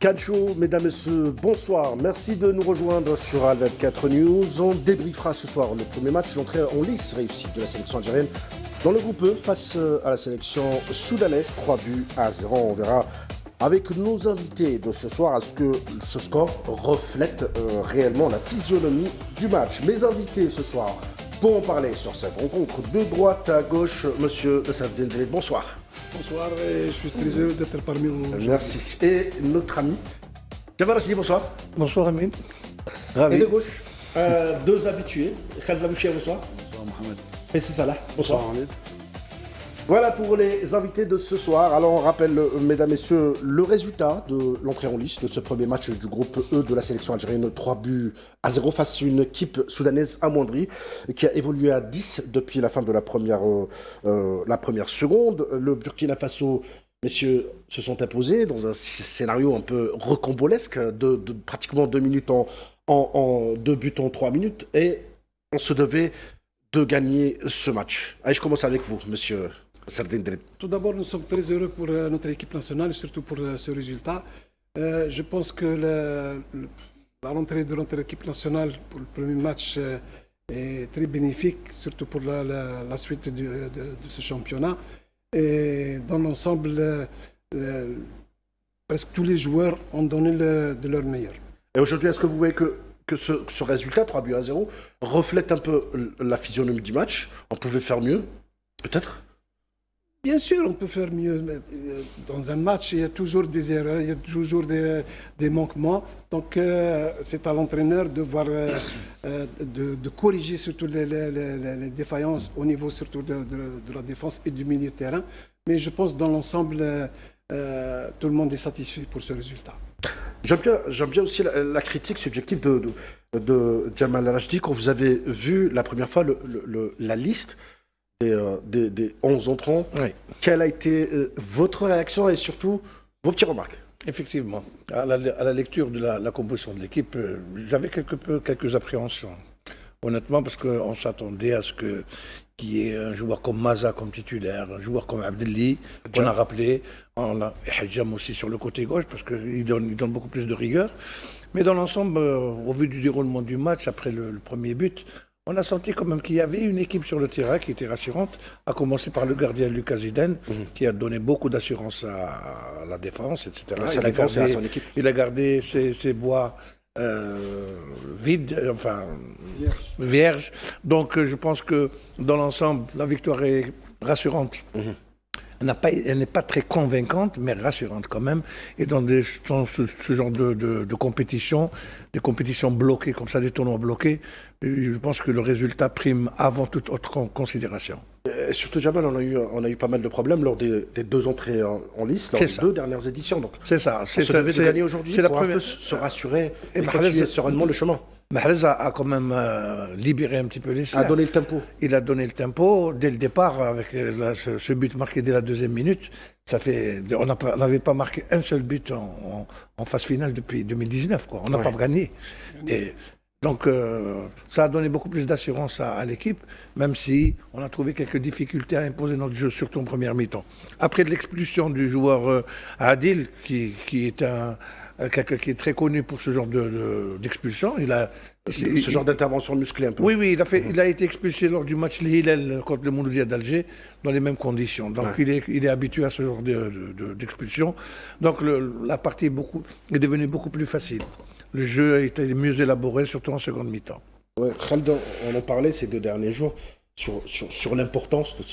Calcio, mesdames et messieurs, bonsoir. Merci de nous rejoindre sur Al24 News. On débriefera ce soir le premier match, l'entrée en lice réussie de la sélection algérienne dans le groupe E face à la sélection soudanaise, 3-0. On verra avec nos invités de ce soir à ce que ce score reflète réellement la physionomie du match. Mes invités ce soir pour en parler sur cette rencontre de droite à gauche, monsieur Saladin Deled, bonsoir. Bonsoir et je suis très heureux d'être parmi vous. Merci. Et notre ami Jamal Assidi, bonsoir. Bonsoir Amin. Ravi. Et de gauche, deux habitués. Khaled Lamouchia, bonsoir. Bonsoir Mohamed. Et c'est Salah, bonsoir. Bonsoir Ahmed. Voilà pour les invités de ce soir. Alors on rappelle, mesdames, messieurs, le résultat de l'entrée en lice de ce premier match du groupe E de la sélection algérienne, 3-0 face à une équipe soudanaise amoindrie qui a évolué à 10 depuis la fin de la première seconde. Le Burkina Faso, messieurs, se sont imposés dans un scénario un peu rocambolesque de pratiquement 2 minutes en 2 buts en 3 minutes, et on se devait de gagner ce match. Allez, je commence avec vous, monsieur Saladin Deled. Tout d'abord, nous sommes très heureux pour notre équipe nationale et surtout pour ce résultat. Je pense que la rentrée de notre équipe nationale pour le premier match est très bénéfique, surtout pour la suite de ce championnat. Et dans l'ensemble, presque tous les joueurs ont donné de leur meilleur. Et aujourd'hui, est-ce que vous voyez que ce résultat, 3-0, reflète un peu la physionomie du match? On pouvait faire mieux, peut-être? Bien sûr, on peut faire mieux. Mais dans un match, il y a toujours des erreurs, il y a toujours des manquements. Donc, c'est à l'entraîneur de voir, de corriger surtout les défaillances au niveau surtout de la défense et du milieu de terrain. Mais je pense dans l'ensemble, tout le monde est satisfait pour ce résultat. J'aime bien aussi la critique subjective de Jamal Rajdi quand vous avez vu la première fois la liste des 11 entrants. Oui. Quelle a été votre réaction et surtout vos petites remarques? Effectivement, à la lecture de la composition de l'équipe, j'avais quelques appréhensions. Honnêtement, parce qu'on s'attendait à ce qu'il y ait un joueur comme Maza comme titulaire, un joueur comme Abdelli, qu'on a rappelé, et Hadjam aussi sur le côté gauche, parce qu'il donne beaucoup plus de rigueur. Mais dans l'ensemble, au vu du déroulement du match, après le premier but, on a senti quand même qu'il y avait une équipe sur le terrain qui était rassurante, à commencer par le gardien Lucas Zidane, qui a donné beaucoup d'assurance à la défense, etc. Il a gardé ses bois vides, enfin vierges. Donc je pense que dans l'ensemble, la victoire est rassurante. Elle n'est pas très convaincante, mais rassurante quand même. Et dans ce genre de compétition, des compétitions bloquées, comme ça, des tournois bloqués, je pense que le résultat prime avant toute autre considération. Et surtout, Jamal, on a eu pas mal de problèmes lors des deux entrées en lice, lors des deux dernières éditions. Donc, c'est ça. On se devait de gagner aujourd'hui pour un peu se rassurer et continuer sereinement le chemin. Mahrez a quand même libéré un petit peu les siens. A donné le tempo. Il a donné le tempo dès le départ avec ce but marqué dès la 2e minute. On n'avait pas marqué un seul but en phase finale depuis 2019. Quoi. On n'a pas gagné. Et donc ça a donné beaucoup plus d'assurance à l'équipe, même si on a trouvé quelques difficultés à imposer notre jeu, surtout en première mi-temps. Après l'expulsion du joueur Adil, qui est quelqu'un qui est très connu pour ce genre d'expulsion. Ce genre d'intervention musclée un peu. Oui, il a été expulsé lors du match Hillel contre le Mouloudia d'Alger, dans les mêmes conditions. Donc il est habitué à ce genre d'expulsion. Donc la partie est devenue beaucoup plus facile. Le jeu a été mieux élaboré, surtout en seconde mi-temps. Ouais, Khaled, on en parlait ces 2 derniers jours sur l'importance de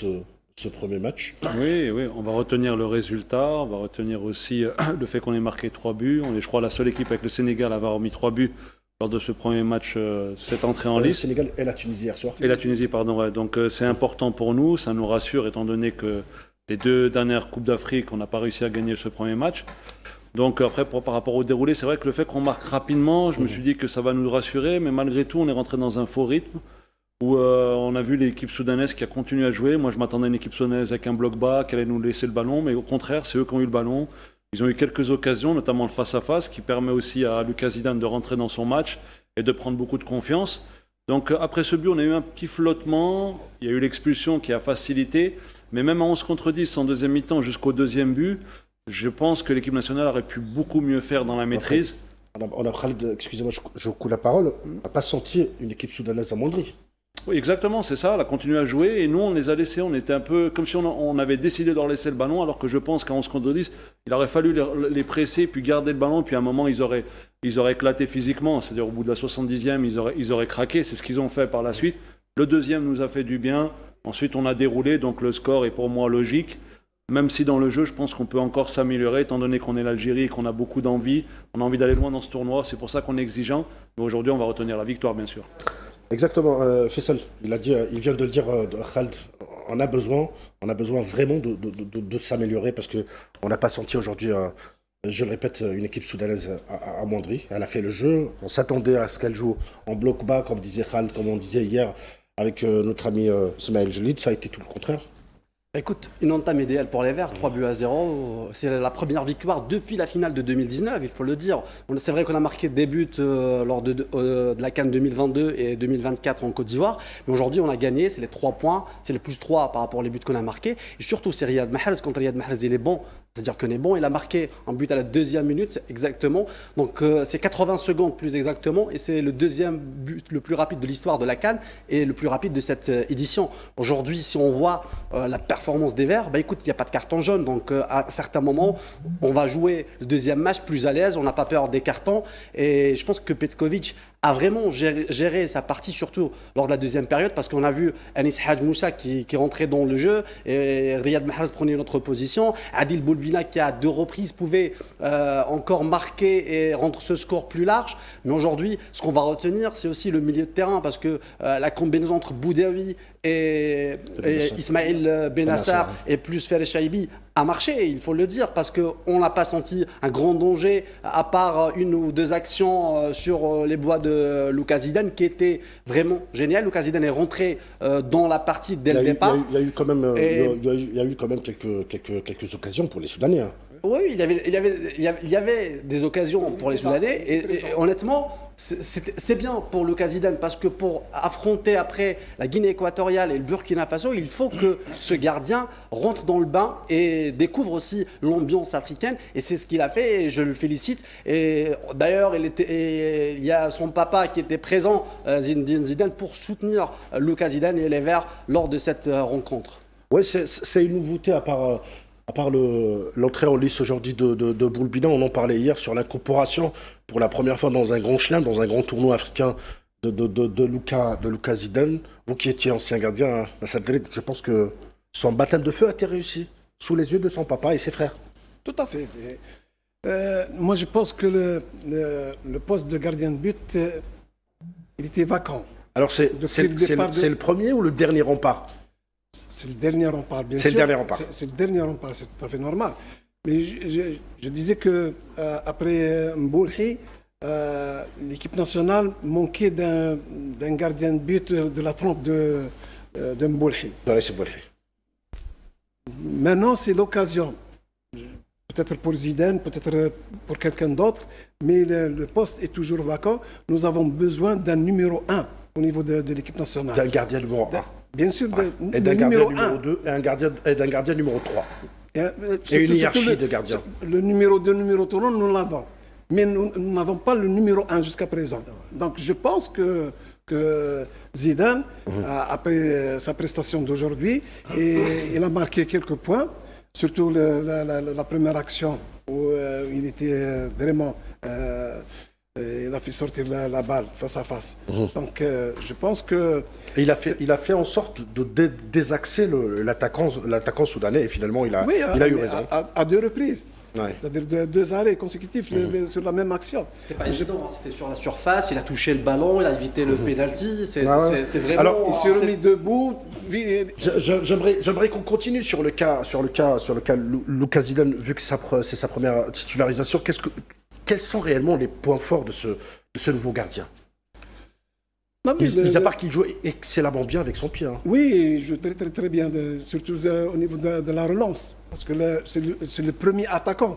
ce premier match. Oui, on va retenir le résultat, on va retenir aussi le fait qu'on ait marqué 3 buts. On est, je crois, la seule équipe avec le Sénégal à avoir remis 3 buts lors de ce premier match, cette entrée en lice. Le Sénégal et la Tunisie hier soir. Et la Tunisie, pardon. Ouais. Donc c'est important pour nous, ça nous rassure étant donné que les 2 dernières Coupes d'Afrique, on n'a pas réussi à gagner ce premier match. Donc après, par rapport au déroulé, c'est vrai que le fait qu'on marque rapidement, je me suis dit que ça va nous rassurer, mais malgré tout, on est rentré dans un faux rythme. Où on a vu l'équipe soudanaise qui a continué à jouer. Moi, je m'attendais à une équipe soudanaise avec un bloc bas, qui allait nous laisser le ballon, mais au contraire, c'est eux qui ont eu le ballon. Ils ont eu quelques occasions, notamment le face-à-face, qui permet aussi à Lucas Zidane de rentrer dans son match et de prendre beaucoup de confiance. Donc après ce but, on a eu un petit flottement. Il y a eu l'expulsion qui a facilité, mais même à 11 contre 10 en deuxième mi-temps jusqu'au 2e but, Je pense que l'équipe nationale aurait pu beaucoup mieux faire dans la maîtrise. Khalid, excusez-moi, je coupe la parole. On n'a pas senti une équipe soudanaise amoindrie. Oui, exactement, c'est ça. Elle a continué à jouer et nous, on les a laissés. On était un peu comme si on avait décidé de leur laisser le ballon, alors que je pense qu'à 11 contre 10, il aurait fallu les presser, puis garder le ballon. Puis à un moment, ils auraient éclaté physiquement. C'est-à-dire, au bout de la 70e, ils auraient craqué. C'est ce qu'ils ont fait par la suite. Le deuxième nous a fait du bien. Ensuite, on a déroulé. Donc, le score est pour moi logique. Même si dans le jeu, je pense qu'on peut encore s'améliorer, étant donné qu'on est l'Algérie et qu'on a beaucoup d'envie. On a envie d'aller loin dans ce tournoi. C'est pour ça qu'on est exigeant. Mais aujourd'hui, on va retenir la victoire, bien sûr. Exactement, Faisal, il vient de le dire, Khalid, on a besoin vraiment de s'améliorer parce qu'on n'a pas senti aujourd'hui, je le répète, une équipe soudanaise amoindrie. Elle a fait le jeu, on s'attendait à ce qu'elle joue en bloc bas, comme disait Khalid, comme on disait hier avec notre ami Smaïl Jalid, ça a été tout le contraire. Écoute, une entame idéale pour les Verts, 3-0. C'est la première victoire depuis la finale de 2019, il faut le dire. C'est vrai qu'on a marqué des buts lors de la CAN 2022 et 2024 en Côte d'Ivoire. Mais aujourd'hui, on a gagné, c'est les 3 points, c'est les plus 3 par rapport aux buts qu'on a marqués. Et surtout, c'est Riyad Mahrez. Quand Riyad Mahrez, il est bon, c'est-à-dire qu'on est bon, il a marqué un but à la 2e minute, c'est exactement. Donc c'est 80 secondes plus exactement. Et c'est le 2e but le plus rapide de l'histoire de la CAN et le plus rapide de cette édition. Aujourd'hui, si on voit la performance des Verts, bah écoute, il n'y a pas de carton jaune. Donc à certains moments, on va jouer le 2e match plus à l'aise, on n'a pas peur des cartons. Et je pense que Petkovic a vraiment géré sa partie, surtout lors de la 2e période, parce qu'on a vu Anis Hadj Moussa qui rentrait dans le jeu, et Riyad Mahrez prenait une autre position, Adil Boulbina qui à 2 reprises pouvait encore marquer et rendre ce score plus large. Mais aujourd'hui, ce qu'on va retenir, c'est aussi le milieu de terrain, parce que la combinaison entre Boudaoui et Ismaël Benassar et plus Ferre Chaibi a marché, il faut le dire, parce qu'on n'a pas senti un grand danger, à part 1 ou 2 actions sur les bois de Lucas Zidane, qui était vraiment génial. Lucas Zidane est rentré dans la partie dès le départ. Il y a eu quand même, quelques occasions pour les Soudanais. Hein. Oui, il y avait des occasions pour les Soudanais, et honnêtement, c'est bien pour Lucas Zidane, parce que pour affronter après la Guinée équatoriale et le Burkina Faso, il faut que ce gardien rentre dans le bain et découvre aussi l'ambiance africaine, et c'est ce qu'il a fait, et je le félicite. Et d'ailleurs, il y a son papa qui était présent, Zinedine Zidane, pour soutenir Lucas Zidane et les Verts lors de cette rencontre. Oui, c'est une nouveauté à part l'entrée en lice aujourd'hui de Boulbina. On en parlait hier sur l'incorporation pour la première fois dans un grand chelem, dans un grand tournoi africain de Lucas Zidane. Vous qui étiez ancien gardien à Sadrid, je pense que son baptême de feu a été réussi sous les yeux de son papa et ses frères. Tout à fait. Moi, je pense que le poste de gardien de but, il était vacant. Alors, c'est le premier ou le dernier rempart? C'est le dernier rempart, bien sûr. C'est le dernier rempart. C'est le dernier rempart, c'est tout à fait normal. Mais je disais que après Mboulhi, l'équipe nationale manquait d'un gardien de but de la trempe de Mboulhi. Maintenant, c'est l'occasion. Peut-être pour Zidane, peut-être pour quelqu'un d'autre, mais le poste est toujours vacant. Nous avons besoin d'un numéro 1 au niveau de l'équipe nationale. D'un gardien numéro 1. Bien sûr, et d'un gardien numéro 2 et d'un gardien numéro 3. Et une hiérarchie de gardiens. Le numéro 2, numéro 3, nous l'avons. Mais nous n'avons pas le numéro 1 jusqu'à présent. Donc je pense que Zidane, après sa prestation d'aujourd'hui, il a marqué quelques points, surtout la première action où il était vraiment... il a fait sortir la balle face à face. Donc je pense que... Il a fait en sorte de désaxer l'attaquant soudanais et finalement il a eu raison. À 2 reprises. Ouais. C'est-à-dire 2 arrêts consécutifs sur la même action. C'était pas évident, c'était sur la surface, il a touché le ballon, il a évité le pénalty. C'est vraiment... Alors, il s'est remis debout. J'aimerais qu'on continue sur le cas Lucas Zidane, vu que c'est sa première titularisation. Quels sont réellement les points forts de ce nouveau gardien? Mis à part qu'il joue excellemment bien avec son pied. Hein. Oui, il joue très très très bien, surtout au niveau de la relance. Parce que c'est le premier attaquant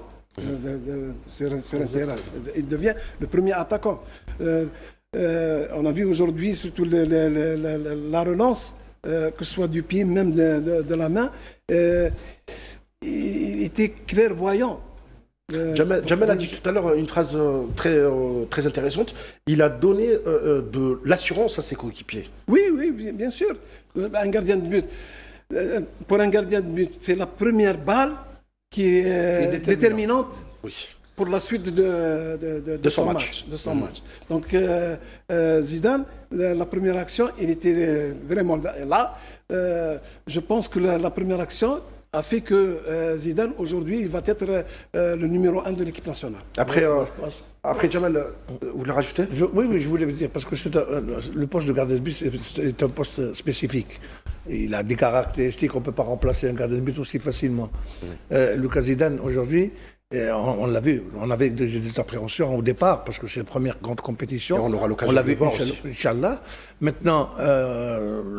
sur un terrain. Il devient le premier attaquant. On a vu aujourd'hui surtout la relance, que ce soit du pied, même de la main. il était clairvoyant. Jamel a dit tout à l'heure une phrase très intéressante. Il a donné de l'assurance à ses coéquipiers. Oui, bien sûr. Un gardien de but. Pour un gardien de but, c'est la première balle qui est déterminante pour la suite de son match. Donc Zidane, la première action, il était vraiment là. Je pense que la première action a fait que Zidane, aujourd'hui, il va être le numéro 1 de l'équipe nationale. Après Jamel, vous voulez rajouter? Oui, je voulais vous dire, parce que le poste de gardien de but est un poste spécifique. Il a des caractéristiques, on ne peut pas remplacer un gardien de but aussi facilement. Lucas Zidane, aujourd'hui, on l'a vu, on avait des appréhensions au départ, parce que c'est la première grande compétition. Et on aura l'occasion de le voir aussi. Inch'Allah. Maintenant,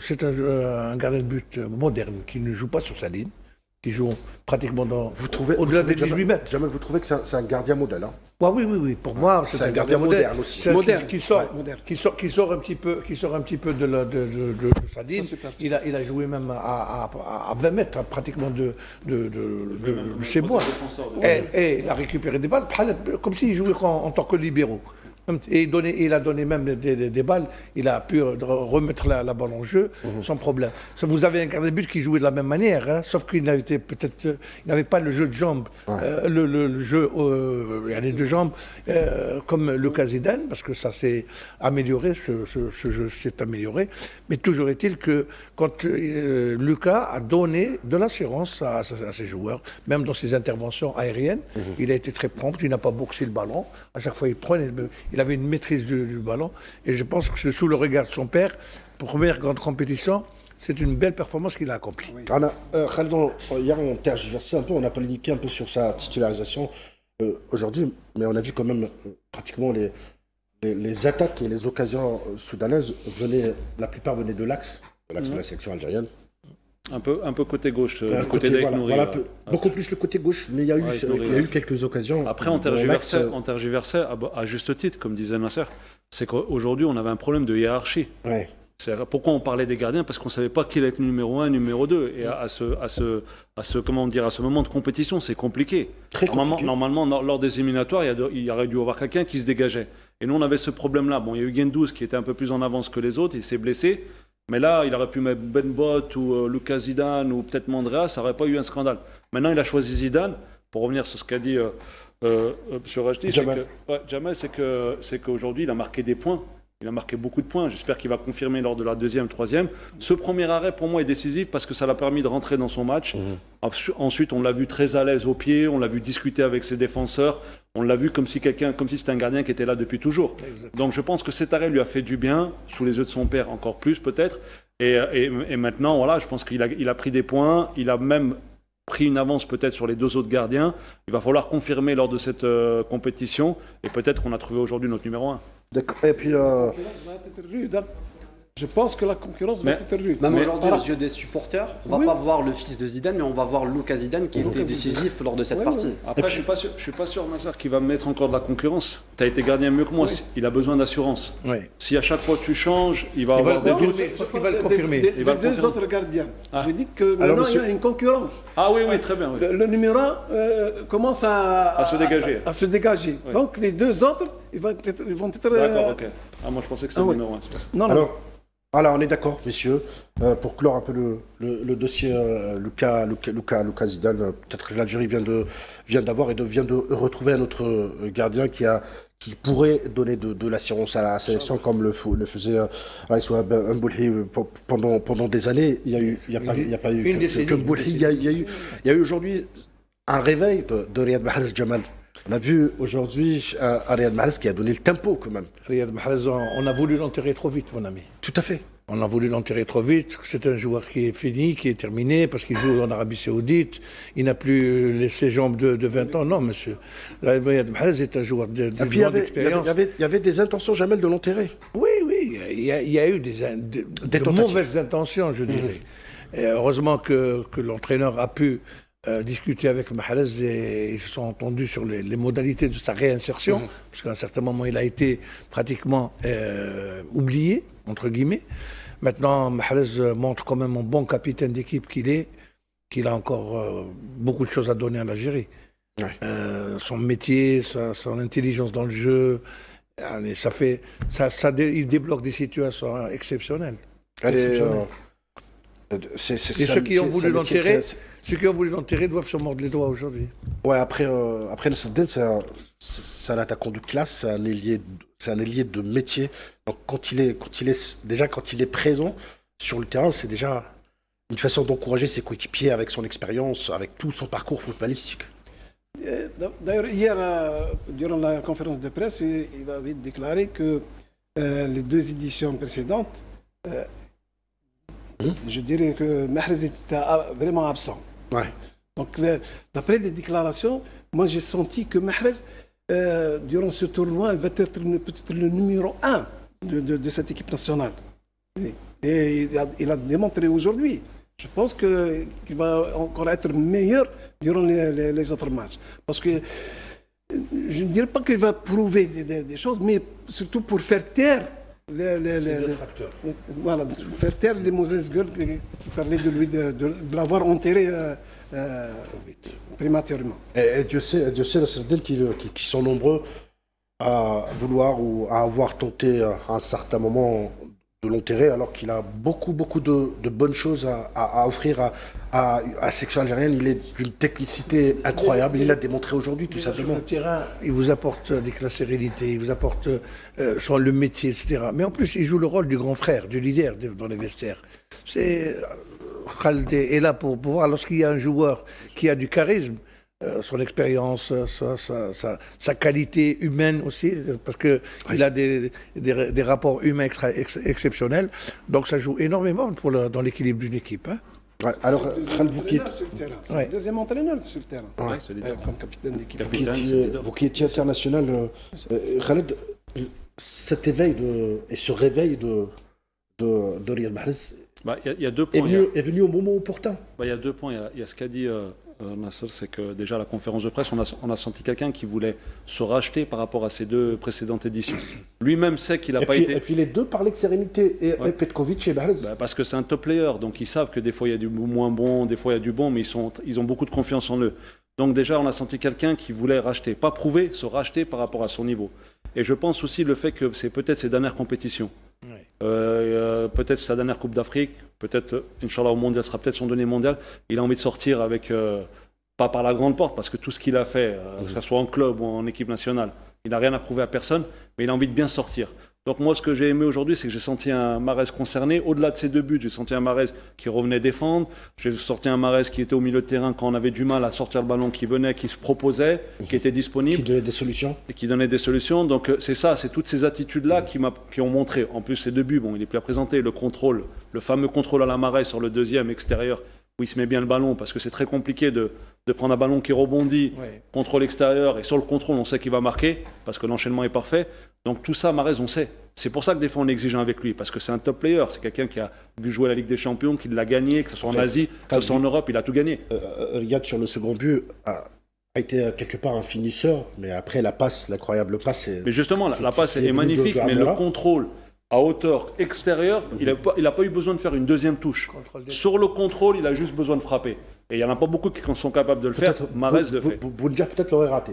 c'est un gardien de but moderne qui ne joue pas sur sa ligne, qui joue pratiquement au-delà des 18 mètres. Jamel, vous trouvez que c'est un gardien modèle, hein? Oui. Pour moi, c'est un gardien moderne aussi. Moderne. Qui sort un petit peu de sa ligne. Il a joué même à 20 mètres pratiquement de ses bois. Et il a récupéré des balles, comme s'il jouait en tant que libéraux. Et il a donné même des balles, il a pu remettre la balle en jeu sans problème. Vous avez un gardien de but qui jouait de la même manière, hein, sauf qu'il n'avait pas le jeu de jambes, le jeu, les deux jambes, comme Lucas Zidane, parce que ça s'est amélioré, ce jeu s'est amélioré. Mais toujours est-il que quand Lucas a donné de l'assurance à ses joueurs, même dans ses interventions aériennes, il a été très prompt, il n'a pas boxé le ballon. À chaque fois, il avait une maîtrise du ballon. Et je pense que sous le regard de son père, pour première grande compétition, c'est une belle performance qu'il a accomplie. Oui. Khalidon, hier on tergiversé un peu, on a polémiqué un peu sur sa titularisation aujourd'hui, mais on a vu quand même pratiquement les attaques et les occasions soudanaises la plupart venaient de l'axe de la sélection algérienne. Un peu côté gauche, côté d'Aït Nouri. Beaucoup plus le côté gauche, mais il y a eu quelques occasions. Après, on tergiversait à juste titre, comme disait Nasser. C'est qu'aujourd'hui, on avait un problème de hiérarchie. Ouais. Pourquoi on parlait des gardiens? Parce qu'on ne savait pas qui allait être numéro 1, numéro 2. Et à ce moment de compétition, c'est compliqué. Normalement, lors des éliminatoires, il y aurait dû y avoir quelqu'un qui se dégageait. Et nous, on avait ce problème-là. Bon, il y a eu Guendouzi qui était un peu plus en avance que les autres, il s'est blessé. Mais là, il aurait pu mettre Ben Bot ou Lucas Zidane ou peut-être Mandrea, ça n'aurait pas eu un scandale. Maintenant, il a choisi Zidane. Pour revenir sur ce qu'a dit sur Rachdi, Jamel, c'est qu'aujourd'hui, il a marqué des points. Il a marqué beaucoup de points. J'espère qu'il va confirmer lors de la deuxième, troisième. Ce premier arrêt, pour moi, est décisif parce que ça l'a permis de rentrer dans son match. Ensuite, on l'a vu très à l'aise au pied. On l'a vu discuter avec ses défenseurs. On l'a vu comme si c'était un gardien qui était là depuis toujours. Exactement. Donc, je pense que cet arrêt lui a fait du bien, sous les yeux de son père encore plus peut-être. Et maintenant, voilà, je pense qu'il a pris des points. Il a même pris une avance peut-être sur les deux autres gardiens. Il va falloir confirmer lors de cette compétition. Et peut-être qu'on a trouvé aujourd'hui notre numéro 1. D'accord. Et puis, je pense que la concurrence va être rude. Même aujourd'hui, aux yeux des supporters, on ne va pas voir le fils de Zidane, mais on va voir Lucas Zidane qui était décisif lors de cette partie. Après, je ne suis pas sûr, Nazar, qu'il va mettre encore de la concurrence. Tu as été gardien mieux que moi. Il a besoin d'assurance. Si à chaque fois tu changes, il va avoir des doutes. Il va le confirmer. Les deux autres gardiens. J'ai dit que maintenant, il y a une concurrence. Ah oui, très bien. Le numéro 1 commence à se dégager. Donc les deux autres, ils vont être... D'accord, ok. Moi, je pensais que c'était le numéro 1. Non. Voilà, on est d'accord, messieurs. Pour clore un peu le dossier Lucas Zidane, peut-être que l'Algérie vient d'avoir et vient de retrouver un autre gardien qui pourrait donner de l'assurance à la sélection comme le faisait Souhaib Mboulhi pendant des années. Il n'y a pas eu que Mboulhi. Il y a eu aujourd'hui un réveil de Riyad Mahrez Jamal. On a vu aujourd'hui Riyad Mahrez qui a donné le tempo quand même. Riyad Mahrez, on a voulu l'enterrer trop vite, mon ami. Tout à fait. On a voulu l'enterrer trop vite. C'est un joueur qui est fini, qui est terminé, parce qu'il joue en Arabie Saoudite. Il n'a plus ses jambes de 20 ans. Non, monsieur. Riyad Mahrez est un joueur de grande expérience. Il y avait des intentions, Jamel, de l'enterrer. Oui. Il y a eu de mauvaises intentions, je dirais. Et heureusement que l'entraîneur a pu discuter avec Mahrez et ils se sont entendus sur les modalités de sa réinsertion, parce qu'à un certain moment, il a été pratiquement oublié, entre guillemets. Maintenant, Mahrez montre quand même un bon capitaine d'équipe qu'il est. qu'il a encore beaucoup de choses à donner à l'Algérie. Ouais. Son métier, son intelligence dans le jeu, allez, il débloque des situations exceptionnelles. Et ceux qui ont voulu l'enterrer doivent se mordre les doigts aujourd'hui. Ouais, après Nasreddin, c'est un attaquant de classe, c'est un ailier de métier. Donc quand il est présent sur le terrain, c'est déjà une façon d'encourager ses coéquipiers avec son expérience, avec tout son parcours footballistique. D'ailleurs, hier, durant la conférence de presse, il avait déclaré que les 2 éditions précédentes, je dirais que Mahrez était vraiment absent. Ouais. Donc, d'après les déclarations, moi j'ai senti que Mahrez, durant ce tournoi, va être peut-être le numéro 1 de cette équipe nationale. Et il a démontré aujourd'hui. Je pense qu'il va encore être meilleur durant les autres matchs. Parce que je ne dirais pas qu'il va prouver des choses, mais surtout pour faire taire voilà, faire taire les mauvaises gueules qui parlaient de lui, de l'avoir enterré prématurément. Et Dieu sait, Nasreddin, qui sont nombreux à vouloir ou à avoir tenté à un certain moment de l'enterrer, alors qu'il a beaucoup de bonnes choses à offrir à la section algérienne. Il est d'une technicité incroyable, il l'a démontré aujourd'hui, tout simplement. Sur le terrain, il vous apporte la sérénité, il vous apporte le métier, etc. Mais en plus, il joue le rôle du grand frère, du leader dans les vestiaires. Khaled est là pour pouvoir, lorsqu'il y a un joueur qui a du charisme, son expérience, sa qualité humaine aussi, parce qu'il a des rapports humains exceptionnels. Donc ça joue énormément dans l'équilibre d'une équipe. Hein. Ouais, alors, Khaled, c'est le deuxième entraîneur sur le terrain, comme capitaine d'équipe. Vous qui étiez international, Khaled, cet éveil et ce réveil de Riyad Mahrez il y a 2 points. Est venu au moment opportun. Il y a 2 points. Il y a ce qu'a dit Nasser, c'est que déjà à la conférence de presse, on a senti quelqu'un qui voulait se racheter par rapport à ces 2 précédentes éditions. Lui-même sait qu'il n'a pas été... Et puis les deux parlaient de sérénité, et Petkovic et Mahrez. Parce que c'est un top player, donc ils savent que des fois il y a du moins bon, des fois il y a du bon, mais ils ont beaucoup de confiance en eux. Donc déjà on a senti quelqu'un qui voulait racheter, pas prouver, se racheter par rapport à son niveau. Et je pense aussi le fait que c'est peut-être ses dernières compétitions. Peut-être sa dernière Coupe d'Afrique, peut-être, Inch'Allah, au mondial, sera peut-être son dernier mondial. Il a envie de sortir avec, pas par la grande porte, parce que tout ce qu'il a fait, que ce soit en club ou en équipe nationale, il n'a rien à prouver à personne, mais il a envie de bien sortir. Donc moi, ce que j'ai aimé aujourd'hui, c'est que j'ai senti un Mahrez concerné. Au-delà de ses 2 buts, j'ai senti un Mahrez qui revenait défendre. J'ai senti un Mahrez qui était au milieu de terrain quand on avait du mal à sortir le ballon, qui venait, qui se proposait, qui était disponible. Qui donnait des solutions. Et qui donnait des solutions. Donc c'est ça, c'est toutes ces attitudes-là qui ont montré. En plus, ces 2 buts, bon, il est plus à présenter. Le contrôle, le fameux contrôle à la Mahrez sur le deuxième extérieur, où il se met bien le ballon, parce que c'est très compliqué de prendre un ballon qui rebondit, contrôle extérieur, et sur le contrôle, on sait qu'il va marquer, parce que l'enchaînement est parfait. Donc tout ça, Mahrez, on sait. C'est pour ça que des fois on est exigeant avec lui, parce que c'est un top player, c'est quelqu'un qui a joué la Ligue des Champions, qui l'a gagné, que ce soit en Asie, que ce soit en Europe, il a tout gagné. Riyad, sur le second but, a été quelque part un finisseur, mais après l'incroyable passe... Mais justement, la passe est magnifique, mais le contrôle à hauteur extérieure, il n'a pas eu besoin de faire une deuxième touche. Sur le contrôle, il a juste besoin de frapper. Et il n'y en a pas beaucoup qui sont capables de le faire. Mahrez le fait. Bounedjah peut-être l'aurait raté.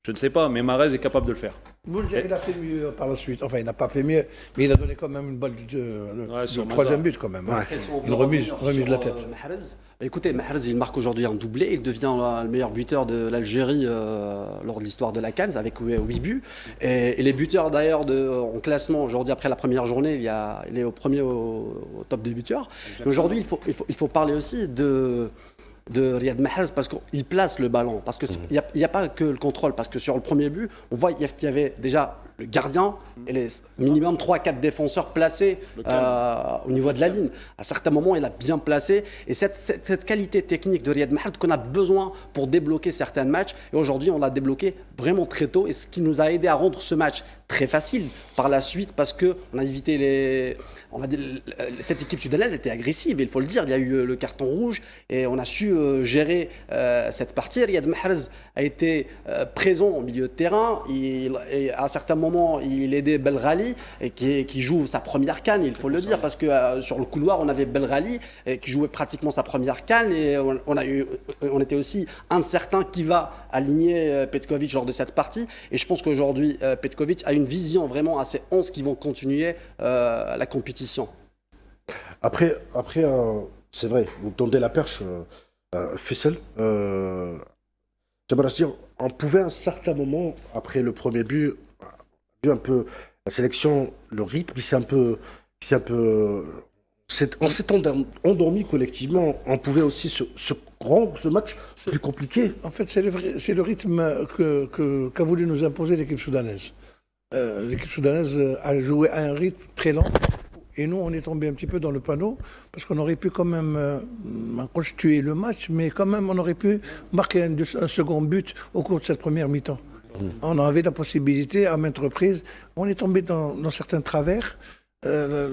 Je ne sais pas, mais Mahrez est capable de le faire. Bounedjah, il a fait mieux par la suite. Enfin, il n'a pas fait mieux, mais il a donné quand même une balle le troisième but quand même. Hein. Une remise de la tête. Mahrez. Écoutez, Mahrez, il marque aujourd'hui un doublé. Il devient le meilleur buteur de l'Algérie lors de l'histoire de la CAN avec 8 buts. Et les buteurs d'ailleurs en classement aujourd'hui après la première journée, il est au premier au top des buteurs. Mais aujourd'hui, il faut parler aussi de Riyad Mahrez parce qu'il place le ballon, parce qu'il n'y a pas que le contrôle, parce que sur le premier but, on voit qu'il y avait déjà le gardien et les minimum 3-4 défenseurs placés au niveau de la ligne. À certains moments, il a bien placé. Et cette qualité technique de Riyad Mahrez qu'on a besoin pour débloquer certains matchs, et aujourd'hui, on l'a débloqué vraiment très tôt, et ce qui nous a aidé à rendre ce match très facile par la suite, parce qu'on a évité cette équipe sudanaise était agressive, il faut le dire. Il y a eu le carton rouge et on a su gérer cette partie. Riyad Mahrez a été présent au milieu de terrain et à certains moments moment, il aidait Belghali, et qui joue sa première CAN, il faut le dire, parce que sur le couloir, on avait Belghali qui jouait pratiquement sa première CAN, et on était aussi incertain qui va aligner Petkovic lors de cette partie. Et je pense qu'aujourd'hui, Petkovic a une vision vraiment à ces 11 qui vont continuer la compétition. Après c'est vrai, vous tendez la perche, Faisal. J'aimerais dire, on pouvait à un certain moment, après le premier but, un peu la sélection, le rythme qui s'est un peu, on s'est endormi collectivement. On pouvait aussi se rendre ce match plus compliqué. En fait, c'est le rythme qu'a voulu nous imposer l'équipe soudanaise. L'équipe soudanaise a joué à un rythme très lent. Et nous, on est tombé un petit peu dans le panneau, parce qu'on aurait pu quand même constituer le match, mais quand même, on aurait pu marquer un second but au cours de cette première mi-temps. On avait la possibilité, à maintes reprises, on est tombé dans certains travers. La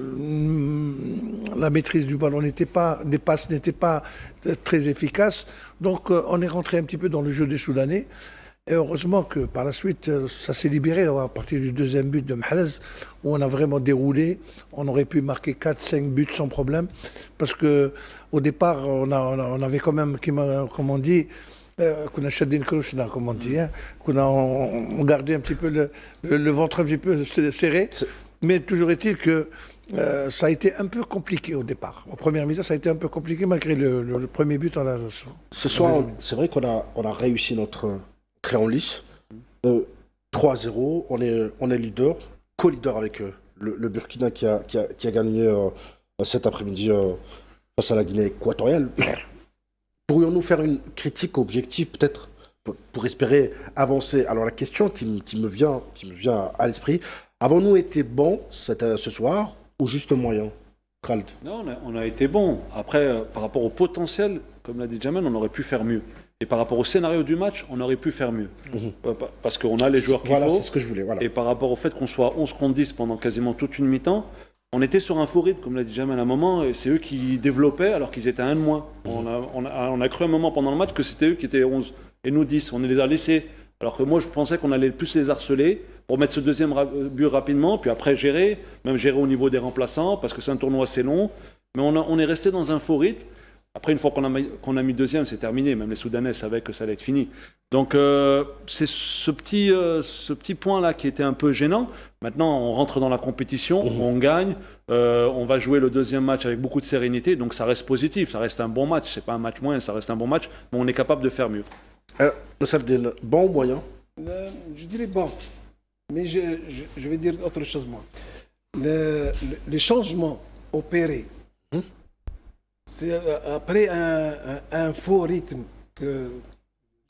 maîtrise du ballon des passes n'étaient pas très efficaces. Donc, on est rentré un petit peu dans le jeu des Soudanais. Et heureusement que par la suite, ça s'est libéré à partir du deuxième but de Mahrez, où on a vraiment déroulé. On aurait pu marquer 4-5 buts sans problème. Parce qu'au départ, on avait quand même, comme on dit, qu'on a shadin krushna, comme on dit, qu'on a gardé un petit peu le ventre un petit peu serré. Mais toujours est-il que ça a été un peu compliqué au départ. Au premier mi-temps, ça a été un peu compliqué malgré le premier but. Ce soir, c'est vrai qu'on a réussi notre très en lice. 3-0, on est leader, co-leader avec le Burkina qui a gagné cet après-midi face à la Guinée équatoriale. Pourrions-nous faire une critique objective peut-être pour espérer avancer? Alors la question qui me vient à l'esprit, avons-nous été bons ce soir ou juste moyen, Khaled? Non, on a été bons. Après, par rapport au potentiel, comme l'a dit Jamel, on aurait pu faire mieux. Et par rapport au scénario du match, on aurait pu faire mieux. Parce qu'on a les joueurs qu'il faut. Voilà, c'est ce que je voulais. Voilà. Et par rapport au fait qu'on soit 11 contre 10 pendant quasiment toute une mi-temps, on était sur un faux rythme, comme l'a dit Jamel à un moment, et c'est eux qui développaient alors qu'ils étaient à un de moins. On a cru un moment pendant le match que c'était eux qui étaient 11 et nous 10. On les a laissés. Alors que moi, je pensais qu'on allait plus les harceler pour mettre ce deuxième but rapidement, puis après gérer au niveau des remplaçants, parce que c'est un tournoi assez long. Mais on est resté dans un faux rythme. Après, une fois qu'on a mis deuxième, c'est terminé. Même les Soudanais savaient que ça allait être fini. Donc, c'est ce petit point-là qui était un peu gênant. Maintenant, on rentre dans la compétition, on gagne. On va jouer le deuxième match avec beaucoup de sérénité. Donc, ça reste positif. Ça reste un bon match. C'est pas un match moyen, ça reste un bon match. Mais on est capable de faire mieux. Nasreddine, bon ou moyen? Je dirais bon. Mais je vais dire autre chose, moi. Les changements opérés, c'est après un faux rythme que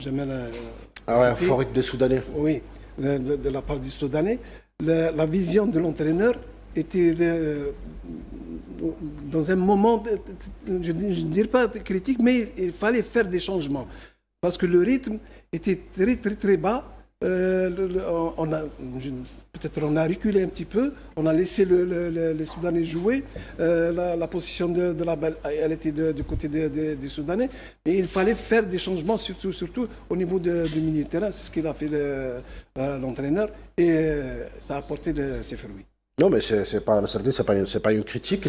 j'aimerais. Un faux rythme des Soudanais. Oui, de la part des Soudanais. La vision de l'entraîneur était dans un moment, je ne dirais pas critique, mais il fallait faire des changements. Parce que le rythme était très très très bas. Peut-être on a reculé un petit peu, on a laissé les Soudanais jouer. La position de la balle, elle était du côté des Soudanais. Mais il fallait faire des changements, surtout au niveau du milieu de terrain. C'est ce qu'il a fait l'entraîneur et ça a apporté ses fruits. Non, mais c'est pas une critique.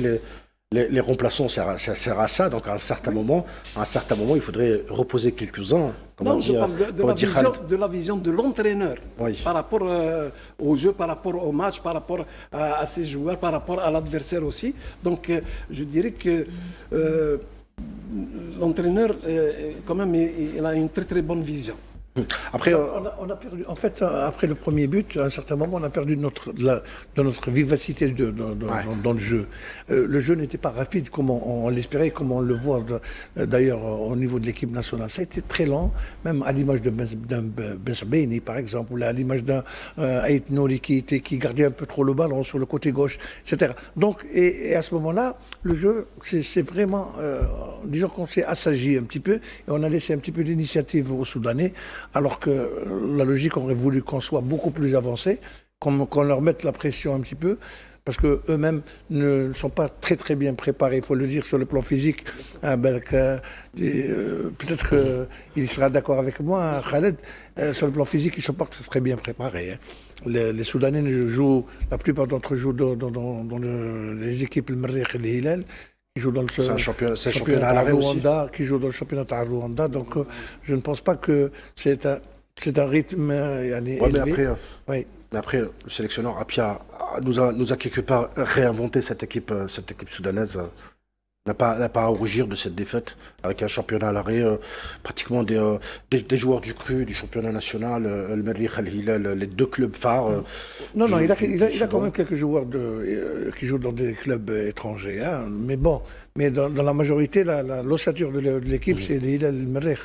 Les remplaçants, ça sert à ça. Donc, à un certain moment, il faudrait reposer quelques-uns. Non, je parle de la vision de l'entraîneur par rapport au jeu, par rapport au match, par rapport à ses joueurs, par rapport à l'adversaire aussi. Donc, je dirais que l'entraîneur, quand même, il a une très très bonne vision. Après, on a perdu. En fait, après le premier but, à un certain moment, on a perdu notre vivacité dans le jeu. Le jeu n'était pas rapide comme on l'espérait, comme on le voit d'ailleurs au niveau de l'équipe nationale. Ça a été très lent, même à l'image d'un Bensebaini, par exemple, ou à l'image d'un Aït Nouri qui gardait un peu trop le ballon sur le côté gauche, etc. Donc, et à ce moment-là, le jeu, c'est vraiment, disons qu'on s'est assagi un petit peu, et on a laissé un petit peu l'initiative aux Soudanais. Alors que la logique aurait voulu qu'on soit beaucoup plus avancé, qu'on leur mette la pression un petit peu. parce qu'eux-mêmes ne sont pas très très bien préparés, il faut le dire, sur le plan physique. Peut-être qu'il sera d'accord avec moi, Khaled, sur le plan physique, ils ne sont pas très, très bien préparés. Hein. Les Soudanais la plupart d'entre eux jouent dans les équipes, le Merrikh et le Hilal, qui jouent dans le championnat à Rwanda, qui jouent dans le championnat à Rwanda. Donc je ne pense pas que c'est un rythme élevé. Mais après, le sélectionneur Apia nous a quelque part réinventé cette équipe soudanaise. N'a pas à rougir de cette défaite avec un championnat à l'arrêt, pratiquement des joueurs du cru, du championnat national, El Merrikh, El Hilal, les deux clubs phares. Non, il a quand même quelques joueurs qui jouent dans des clubs étrangers. Hein. Mais bon, dans la majorité, l'ossature de l'équipe, c'est le Hilal, El Merrikh.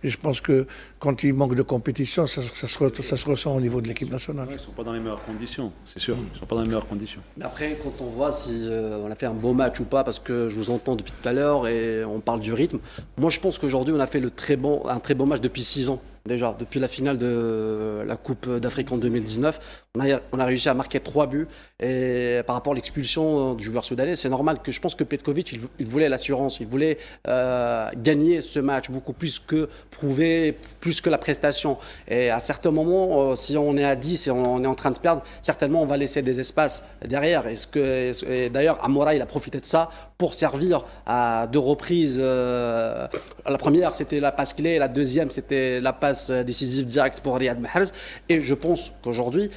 Et je pense que quand il manque de compétition, ça se ressent au niveau de l'équipe nationale. Ils ne sont pas dans les meilleures conditions, c'est sûr. Ils ne sont pas dans les meilleures conditions. Mais après, quand on voit si on a fait un beau match ou pas, parce que je vous entends depuis tout à l'heure et on parle du rythme, moi je pense qu'aujourd'hui on a fait un très bon match depuis 6 ans. Déjà, depuis la finale de la Coupe d'Afrique en 2019, on a réussi à marquer 3 buts. Et par rapport à l'expulsion du joueur soudanais, c'est normal que je pense que Petkovic, il voulait l'assurance, il voulait gagner ce match beaucoup plus que prouver, plus que la prestation. Et à certains moments, si on est à 10 et on est en train de perdre, certainement on va laisser des espaces derrière. Et d'ailleurs, Amora, il a profité de ça pour servir à 2 reprises. La première, c'était la passe clé, la deuxième, c'était la passe décisive directe pour Riyad Mahrez. Et je pense qu'aujourd'hui,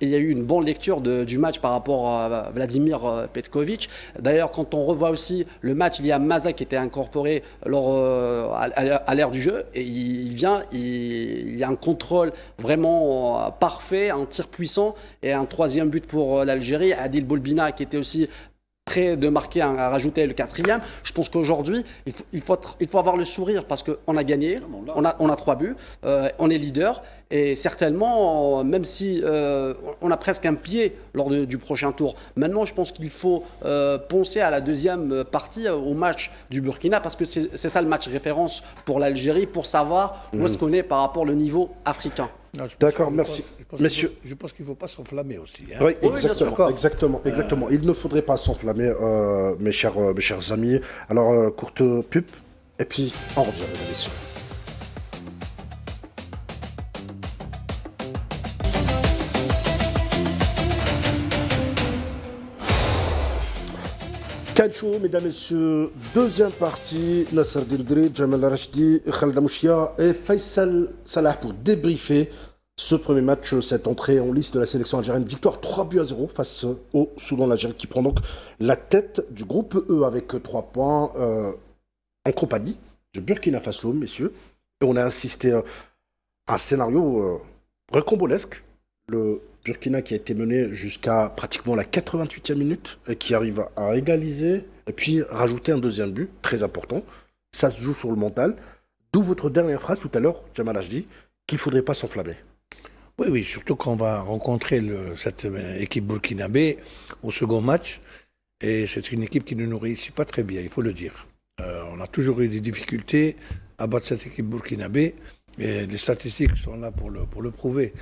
il y a eu une bonne lecture du match par rapport à Vladimir Petkovic. D'ailleurs, quand on revoit aussi le match, il y a Maza qui était incorporé à l'ère du jeu. Et il y a un contrôle vraiment parfait, un tir puissant et un 3e but pour l'Algérie. Adil Bolbina qui était aussi prêt de marquer, à rajouter le 4e. Je pense qu'aujourd'hui, il faut avoir le sourire parce qu'on a gagné, on a 3 buts, on est leader et certainement, même si on a presque un pied lors du prochain tour. Maintenant, je pense qu'il faut penser à la deuxième partie, au match du Burkina, parce que c'est ça le match référence pour l'Algérie, pour savoir où est-ce qu'on est par rapport au niveau africain. D'accord, merci. Messieurs. Je pense qu'il ne faut pas s'enflammer aussi. Hein. Oui, exactement. Il ne faudrait pas s'enflammer, mes chers amis. Alors, courte pub, et puis on revient, mesdames et messieurs. Calcio, mesdames et messieurs, deuxième partie, Nasser Dildri, Jamal Rachdi, Khaled Amouchia et Faisal Salah pour débriefer ce premier match, cette entrée en liste de la sélection algérienne. Victoire 3-0 face au Soudan. L'Algérie qui prend donc la tête du groupe E avec 3 points en compagnie de Burkina Faso, messieurs. Et on a assisté à un scénario recambolesque. Le Burkina qui a été mené jusqu'à pratiquement la 88e minute et qui arrive à égaliser et puis rajouter un 2e but, très important. Ça se joue sur le mental. D'où votre dernière phrase tout à l'heure, Jamal Hajdi, qu'il ne faudrait pas s'enflammer. Oui, surtout quand on va rencontrer cette équipe burkinabé au second match. Et c'est une équipe qui ne nous réussit pas très bien, il faut le dire. On a toujours eu des difficultés à battre cette équipe burkinabé. Et les statistiques sont là pour le prouver.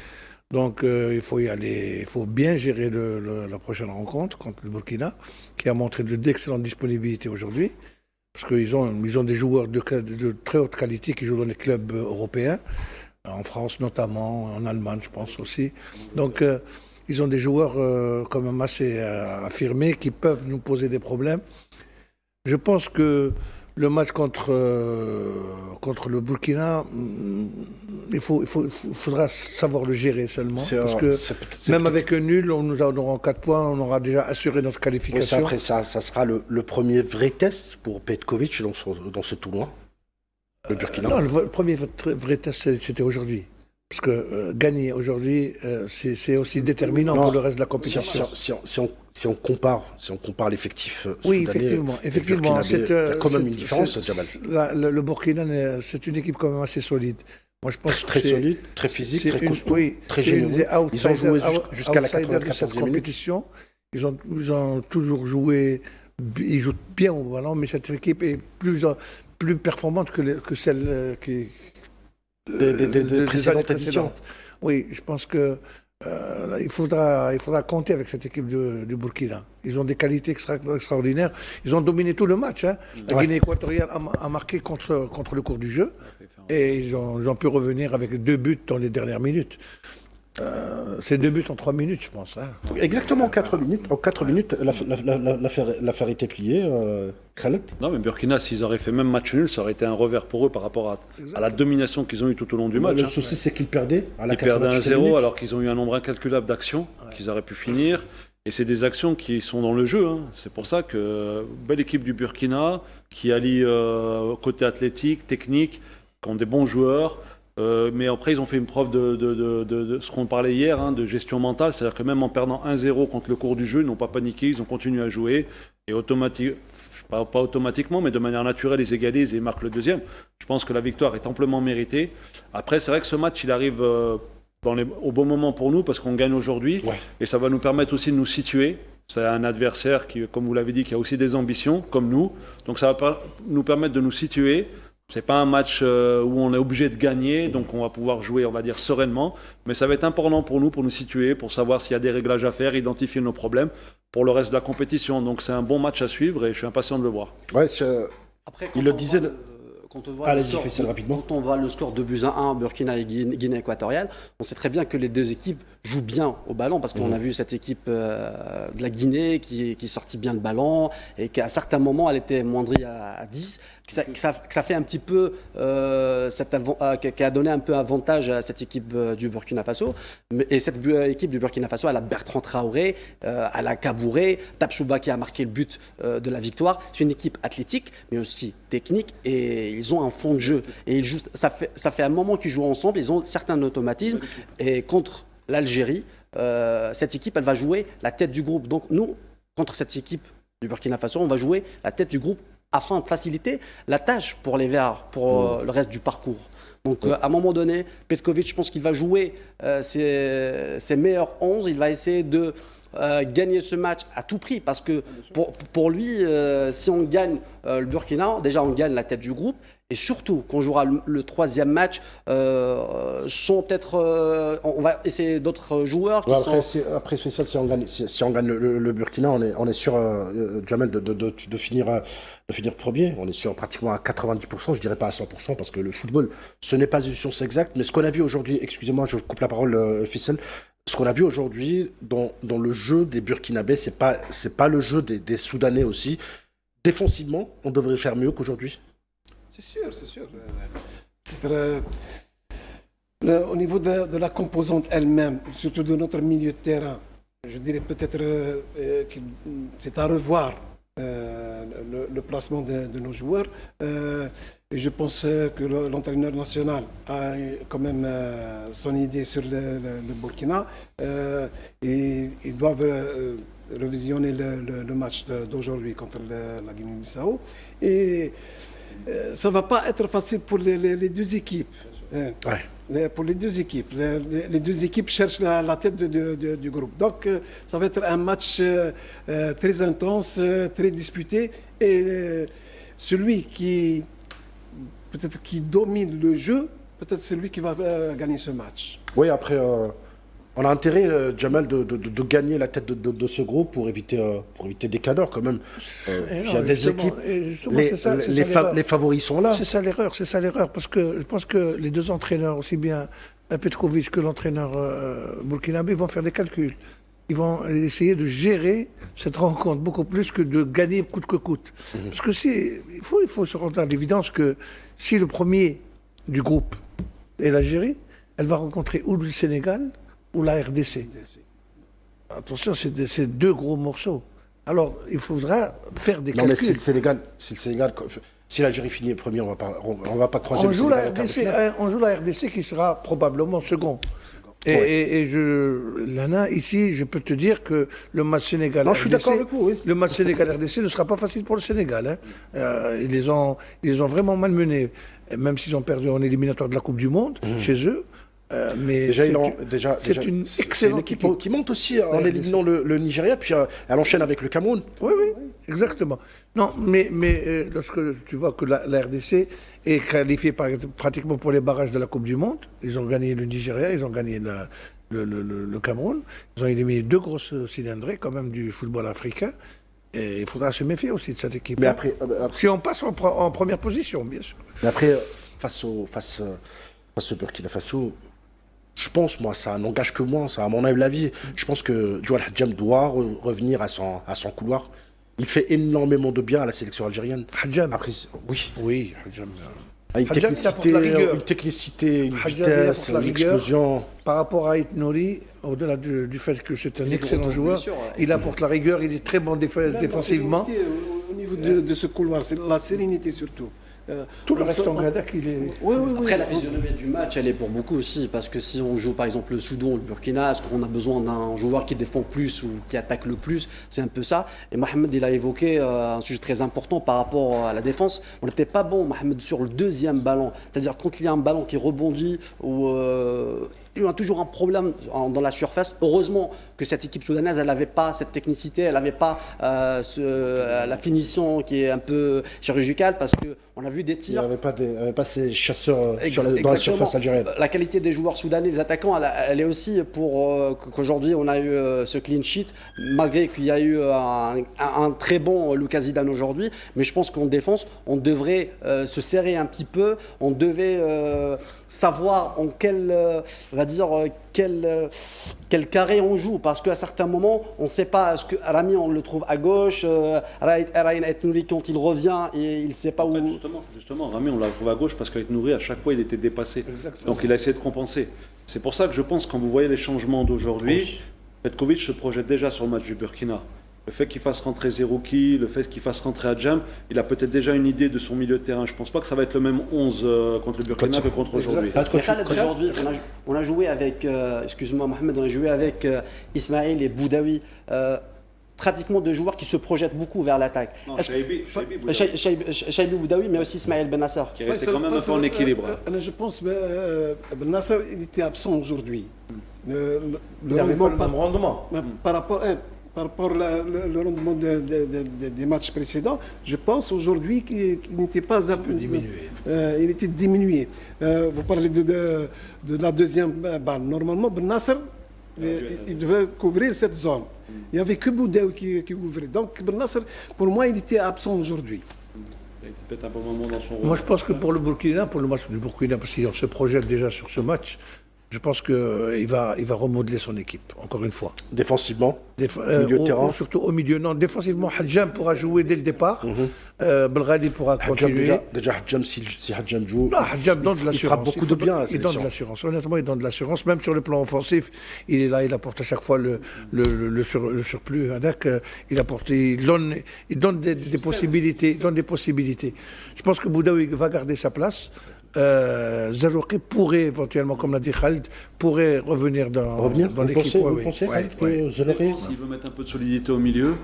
Donc il faut y aller, il faut bien gérer la prochaine rencontre contre le Burkina, qui a montré d'excellentes disponibilités aujourd'hui, parce qu'ils ont des joueurs de très haute qualité qui jouent dans les clubs européens, en France notamment, en Allemagne je pense aussi. Donc ils ont des joueurs quand même assez affirmés qui peuvent nous poser des problèmes. Je pense que le match contre le Burkina, il faudra savoir le gérer seulement. Parce que même avec un nul, nous aurons 4 points, on aura déjà assuré notre qualification. Oui, après, ça sera le premier vrai test pour Petkovic dans ce tournoi, le Burkina. Non, le premier vrai test, c'était aujourd'hui. Parce que gagner aujourd'hui, c'est aussi déterminant pour le reste de la compétition. Si on compare l'effectif soudanais, oui, effectivement, il y a quand même une différence, Jamal. Le Burkina, c'est une équipe quand même assez solide. Moi, je pense très solide, très physique, très costaud, très généreux. Ils ont joué jusqu'à la 94e compétition. Ils ont toujours joué, ils jouent bien au ballon, mais cette équipe est plus performante que celle qui... des précédentes éditions. Oui, je pense que Il faudra compter avec cette équipe du Burkina. Ils ont des qualités extraordinaires. Ils ont dominé tout le match. Hein. La Guinée équatoriale a marqué contre le cours du jeu. Et ils ont pu revenir avec 2 buts dans les dernières minutes. C'est 2 buts en 3 minutes, je pense. Hein. Exactement, 4 minutes. En 4 minutes, l'affaire était pliée. Khaled. Non, mais Burkina, s'ils auraient fait même match nul, ça aurait été un revers pour eux par rapport à la domination qu'ils ont eue tout au long du match. Le souci, c'est qu'ils perdaient. Ils perdaient 1-0 alors qu'ils ont eu un nombre incalculable d'actions qu'ils auraient pu finir. Et c'est des actions qui sont dans le jeu. Hein. C'est pour ça que belle équipe du Burkina qui allie côté athlétique, technique, qui ont des bons joueurs. Mais après, ils ont fait une preuve de ce qu'on parlait hier, hein, de gestion mentale. C'est-à-dire que même en perdant 1-0 contre le cours du jeu, ils n'ont pas paniqué, ils ont continué à jouer. Et pas automatiquement, mais de manière naturelle, ils égalisent et ils marquent le deuxième. Je pense que la victoire est amplement méritée. Après, c'est vrai que ce match, il arrive au bon moment pour nous parce qu'on gagne aujourd'hui. Ouais. Et ça va nous permettre aussi de nous situer. C'est un adversaire qui, comme vous l'avez dit, qui a aussi des ambitions, comme nous. Donc ça va nous permettre de nous situer. C'est pas un match où on est obligé de gagner, donc on va pouvoir jouer, on va dire, sereinement. Mais ça va être important pour nous situer, pour savoir s'il y a des réglages à faire, identifier nos problèmes pour le reste de la compétition. Donc c'est un bon match à suivre et je suis impatient de le voir. Ouais, Après, il le disait... Quand on voit le score 2-1, Burkina et Guinée équatoriale, on sait très bien que les deux équipes jouent bien au ballon parce qu'on a vu cette équipe de la Guinée qui sortit bien le ballon et qu'à certains moments elle était moindrie à 10, que ça fait un petit peu, qui a donné un peu avantage à cette équipe du Burkina Faso. Et cette équipe du Burkina Faso, elle a Bertrand Traoré, elle a Kabouré, Tapchouba qui a marqué le but de la victoire. C'est une équipe athlétique mais aussi technique et ils ont un fond de jeu et ils jouent, ça fait un moment qu'ils jouent ensemble, ils ont certains automatismes et contre l'Algérie, cette équipe elle va jouer la tête du groupe. Donc nous, contre cette équipe du Burkina Faso, on va jouer la tête du groupe afin de faciliter la tâche pour les Verts, pour le reste du parcours. Donc à un moment donné, Petkovic, je pense qu'il va jouer ses meilleurs 11, il va essayer de gagner ce match à tout prix parce que pour lui, si on gagne le Burkina, déjà on gagne la tête du groupe et surtout qu'on jouera le troisième match, on va essayer d'autres joueurs qui après Faisal, si on gagne le Burkina, on est sûr, Jamel, de finir premier. On est sûr pratiquement à 90%, je dirais pas à 100% parce que le football, ce n'est pas une science exacte, mais ce qu'on a vu aujourd'hui, excusez-moi, je coupe la parole, Faisal. Ce qu'on a vu aujourd'hui dans le jeu des Burkinabés, c'est pas le jeu des Soudanais aussi. Défensivement, on devrait faire mieux qu'aujourd'hui. C'est sûr. Peut-être au niveau de la composante elle-même, surtout de notre milieu de terrain, je dirais peut-être que c'est à revoir le placement de nos joueurs. Et je pense que l'entraîneur national a quand même son idée sur le Burkina. Et ils doivent revisionner le match d'aujourd'hui contre la Guinée-Bissau. Et ça ne va pas être facile pour les deux équipes. Pour les deux équipes. Les deux équipes cherchent la tête du groupe. Donc, ça va être un match très intense, très disputé. Et celui qui domine le jeu, peut-être c'est lui qui va gagner ce match. Oui, après, on a intérêt, Jamal, de gagner la tête de ce groupe pour éviter des cadors quand même. Il y a des équipes, les favoris sont là. C'est ça l'erreur, parce que je pense que les deux entraîneurs, aussi bien Petkovic que l'entraîneur burkinabé, vont faire des calculs. Ils vont essayer de gérer cette rencontre beaucoup plus que de gagner coûte que coûte. Parce que il faut se rendre à l'évidence que si le premier du groupe est l'Algérie, elle va rencontrer ou le Sénégal ou la RDC. Attention, c'est deux gros morceaux. Alors, il faudra faire des calculs. Non, mais si le Sénégal, si l'Algérie finit premier, on va pas croiser le Sénégal. On joue la RDC qui sera probablement second. Lana, ici, je peux te dire que le match Sénégal-RDC, je suis d'accord avec vous, oui. Le match Sénégal-RDC ne sera pas facile pour le Sénégal. Ils les ont vraiment malmenés, même s'ils ont perdu en éliminatoire de la Coupe du Monde chez eux. Mais c'est une excellente équipe qui monte aussi en éliminant le Nigeria, puis elle enchaîne avec le Cameroun. Oui, exactement. Non, mais lorsque tu vois que la RDC est qualifiée pratiquement pour les barrages de la Coupe du Monde, ils ont gagné le Nigeria, ils ont gagné le Cameroun. Ils ont éliminé 2 grosses cylindrées quand même du football africain. Et il faudra se méfier aussi de cette équipe. Mais après, si on passe en première position, bien sûr. mais après face au Burkina Faso, je pense, moi, ça n'engage que moi, ça, à mon avis. Je pense que Djoual Hadjam doit revenir à son couloir. Il fait énormément de bien à la sélection algérienne. Hadjam. Après, oui. Oui, Hadjam. Une Hadjam, il apporte la rigueur. technicité, une Hadjam, il vitesse, apporte la une rigueur. explosion. Par rapport à Ait Nouri, au-delà du fait que c'est un excellent joueur, bien sûr, ouais. il apporte la rigueur, il est très bon défensivement. Au niveau de ce couloir, c'est la sérénité surtout. Tout le reste en Gadak, il est... Oui, oui, Après, la physionomie du match, elle est pour beaucoup aussi, parce que si on joue par exemple le Soudan ou le Burkina, est-ce qu'on a besoin d'un joueur qui défend plus ou qui attaque le plus? C'est un peu ça. Et Mohamed, il a évoqué un sujet très important par rapport à la défense. On n'était pas bon, Mohamed, sur le deuxième ballon. C'est-à-dire quand il y a un ballon qui rebondit, ou il y a toujours un problème dans la surface. Heureusement que cette équipe soudanaise, elle n'avait pas cette technicité, elle n'avait pas la finition qui est un peu chirurgicale, parce qu'on a vu des Il n'y tirs. avait pas ces chasseurs dans la Exactement. surface algérienne. La qualité des joueurs soudanais, les attaquants, elle est aussi pour qu'aujourd'hui on a eu ce clean sheet, malgré qu'il y a eu un très bon Lucas Zidane aujourd'hui. Mais je pense qu'en défense, on devrait se serrer un petit peu. On devait savoir en quel carré on joue, parce qu'à certains moments, on ne sait pas. Est-ce que Rami, on le trouve à gauche, Ryan Aït-Nouri, quand il revient, et il ne sait pas où. En fait, justement, Rami, on l'a trouvé à gauche parce qu'avec Nouri, à chaque fois, il était dépassé. Exactement. Donc, il a essayé de compenser. C'est pour ça que je pense, quand vous voyez les changements d'aujourd'hui, Petkovic se projette déjà sur le match du Burkina. Le fait qu'il fasse rentrer Zerouki, le fait qu'il fasse rentrer Hadjam, il a peut-être déjà une idée de son milieu de terrain. Je ne pense pas que ça va être le même 11 contre le Burkina que contre aujourd'hui. Mais Khaled, aujourd'hui, on a joué avec, excuse-moi Mohamed, on a joué avec Ismail et Boudaoui, pratiquement deux joueurs qui se projettent beaucoup vers l'attaque. Non, Chaibi Boudaoui, mais aussi Ismail Benasser. qui est resté quand même un peu en équilibre. Je pense que Ben Nasser, il était absent aujourd'hui. Il n'avait pas le même rendement. Par rapport le rendement des matchs précédents, je pense aujourd'hui qu'il n'était pas un peu diminué. Il était diminué. Vous parlez de la deuxième balle. Normalement, Ben Nasser, il devait couvrir cette zone. Il n'y avait que Boudaoui qui ouvrait. Donc Ben Nasser, pour moi, il était absent aujourd'hui. Il était peut-être un peu moment dans son rôle. Moi, je pense que pour le match du Burkina, parce qu'on se projette déjà sur ce match, je pense qu'il va remodeler son équipe, encore une fois. Défensivement, milieu de terrain. Surtout au milieu. Non, défensivement, Hadjam pourra jouer dès le départ. Belghali pourra continuer. Déjà, Hadjam, si Hadjam joue, Non, Hadjam donne de l'assurance. il fera beaucoup de bien à la Il donne de sélection. l'assurance. Honnêtement, il donne de l'assurance. Même sur le plan offensif, il est là, il apporte à chaque fois le surplus. Il donne des possibilités. Il donne des possibilités. Je pense que Boudaoui va garder sa place. Zarouki pourrait éventuellement, comme l'a dit Khalid, pourrait revenir dans l'équipe. Vous pensez Khalid, que Zarouki S'il veut mettre un peu de solidité au milieu.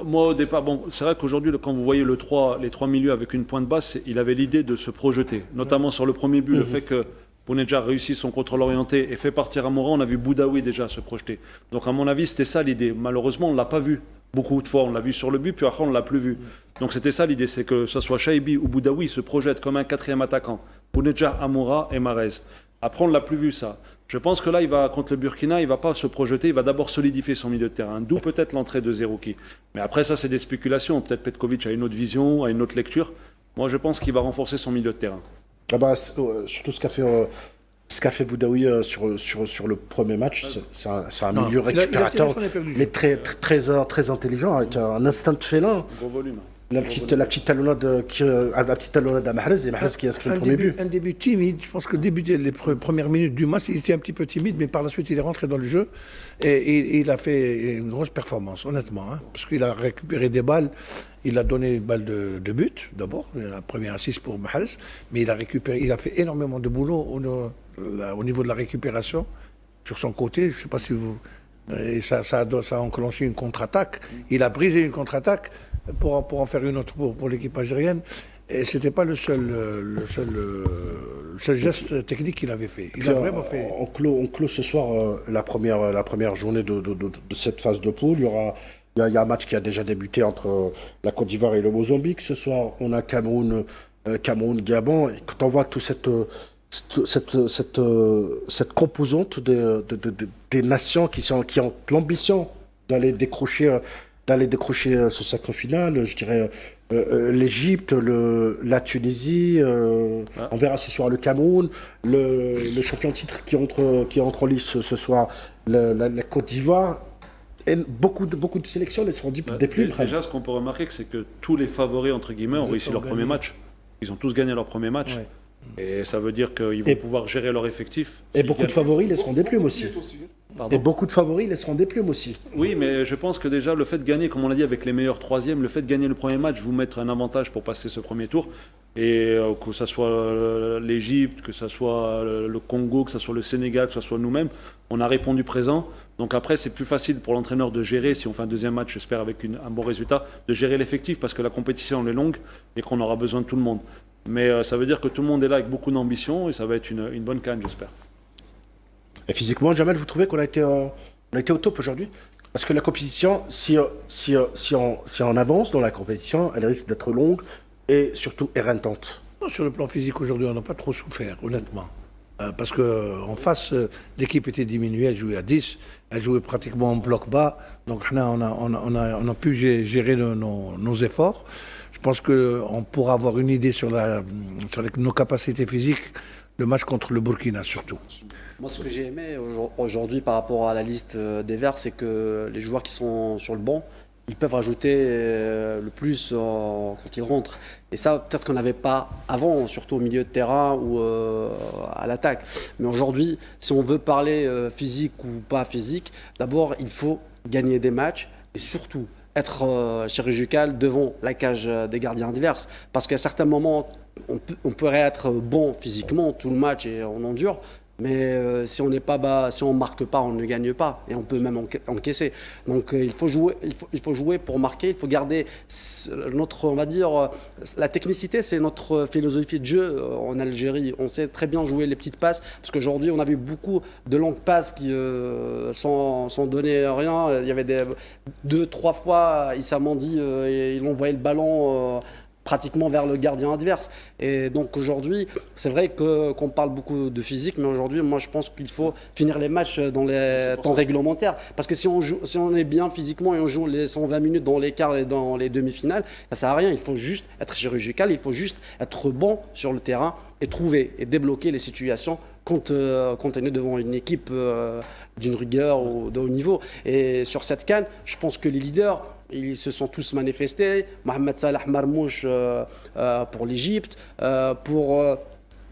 Moi, au départ, bon, c'est vrai qu'aujourd'hui, quand vous voyez les trois milieux avec une pointe basse, il avait l'idée de se projeter, notamment sur le premier but, le fait que Bounedjah réussit son contrôle orienté et fait partir Amoura, on a vu Boudaoui déjà se projeter. Donc, à mon avis, c'était ça l'idée. Malheureusement, on ne l'a pas vu beaucoup de fois. On l'a vu sur le but, puis après, on ne l'a plus vu. Donc, c'était ça l'idée, c'est que ce soit Chaibi ou Boudaoui se projette comme un quatrième attaquant. Bounedjah, Amoura et Mahrez. Après, on ne l'a plus vu ça. Je pense que là, contre le Burkina, il ne va pas se projeter, il va d'abord solidifier son milieu de terrain. D'où peut-être l'entrée de Zerouki. Mais après, ça, c'est des spéculations. Peut-être Petkovic a une autre vision, a une autre lecture. Moi, je pense qu'il va renforcer son milieu de terrain. Surtout ce qu'a fait Boudaoui sur le premier match, c'est un milieu récupérateur, mais très intelligent, avec un instinct de félin. Gros volume. La petite talonnade à Mahrez, et Mahrez qui inscrit le premier but. Un début timide. Je pense que le début des premières minutes du match, il était un petit peu timide, mais par la suite, il est rentré dans le jeu et il a fait une grosse performance, honnêtement. Parce qu'il a récupéré des balles. Il a donné une balle de but, d'abord, la première assist pour Mahrez, mais il a fait énormément de boulot au niveau de la récupération sur son côté. Je ne sais pas si vous... Et ça a enclenché une contre-attaque. Il a brisé une contre-attaque pour en faire une autre pour l'équipe algérienne. Et ce n'était pas le seul geste technique qu'il avait fait. Il a vraiment fait. On clôt ce soir la première journée de cette phase de poule. Il y a un match qui a déjà débuté entre la Côte d'Ivoire et le Mozambique. Ce soir, on a Cameroun-Gabon. Et quand on voit toute cette composante des nations qui ont l'ambition d'aller décrocher ce sacre final. Je dirais l'Égypte, la Tunisie, on verra ce soir le Cameroun, le champion titre qui entre en lice ce soir, la Côte d'Ivoire. Et beaucoup de sélections les seront des plus. Déjà, ce qu'on peut remarquer, c'est que tous les favoris, entre guillemets, ont réussi leur premier match. Ils ont tous gagné leur premier match. Ouais. Et ça veut dire qu'ils vont pouvoir gérer leur effectif. Et beaucoup de favoris laisseront des plumes aussi. Et beaucoup de favoris laisseront des plumes aussi. Oui, mais je pense que déjà, le fait de gagner, comme on l'a dit, avec les meilleurs troisièmes, le fait de gagner le premier match vous mettre un avantage pour passer ce premier tour. Et que ce soit l'Égypte, que ce soit le Congo, que ce soit le Sénégal, que ce soit nous-mêmes, on a répondu présent. Donc après, c'est plus facile pour l'entraîneur de gérer, si on fait un deuxième match, j'espère avec un bon résultat, de gérer l'effectif parce que la compétition elle est longue et qu'on aura besoin de tout le monde. Mais ça veut dire que tout le monde est là avec beaucoup d'ambition et ça va être une bonne canne, j'espère. Et physiquement, Jamel, vous trouvez qu'on a été au top aujourd'hui? Parce que la compétition, si on avance dans la compétition, elle risque d'être longue et surtout éreintante. Sur le plan physique, aujourd'hui, on n'a pas trop souffert, honnêtement. Parce qu'en face, l'équipe était diminuée, elle jouait à 10, elle jouait pratiquement en bloc bas. Donc là, on a pu gérer nos efforts. Je pense qu'on pourra avoir une idée sur nos capacités physiques, le match contre le Burkina surtout. Moi, ce que j'ai aimé aujourd'hui par rapport à la liste des Verts, c'est que les joueurs qui sont sur le banc, ils peuvent rajouter le plus quand ils rentrent. Et ça, peut-être qu'on n'avait pas avant, surtout au milieu de terrain ou à l'attaque. Mais aujourd'hui, si on veut parler physique ou pas physique, d'abord, il faut gagner des matchs et surtout être chirurgical devant la cage des gardiens adverses. Parce qu'à certains moments, on pourrait être bon physiquement tout le match et on endure. Mais si on n'est pas bas, si on marque pas, on ne gagne pas et on peut même encaisser. Donc il faut jouer pour marquer. Il faut garder notre, on va dire, la technicité, c'est notre philosophie de jeu en Algérie. On sait très bien jouer les petites passes parce qu'aujourd'hui on a vu beaucoup de longues passes qui sans donner rien. Il y avait 2-3 fois Issa Mandi, il envoyait le ballon. Pratiquement vers le gardien adverse. Et donc aujourd'hui, c'est vrai qu'on parle beaucoup de physique, mais aujourd'hui, moi je pense qu'il faut finir les matchs dans les temps réglementaires. Parce que si on est bien physiquement et on joue les 120 minutes dans les quarts et dans les demi-finales, ça sert à rien. Il faut juste être chirurgical, il faut juste être bon sur le terrain et trouver et débloquer les situations quand on est devant une équipe d'une rigueur ou de haut niveau. Et sur cette CAN, je pense que les leaders, ils se sont tous manifestés. Mohamed Salah Marmouche pour l'Égypte, pour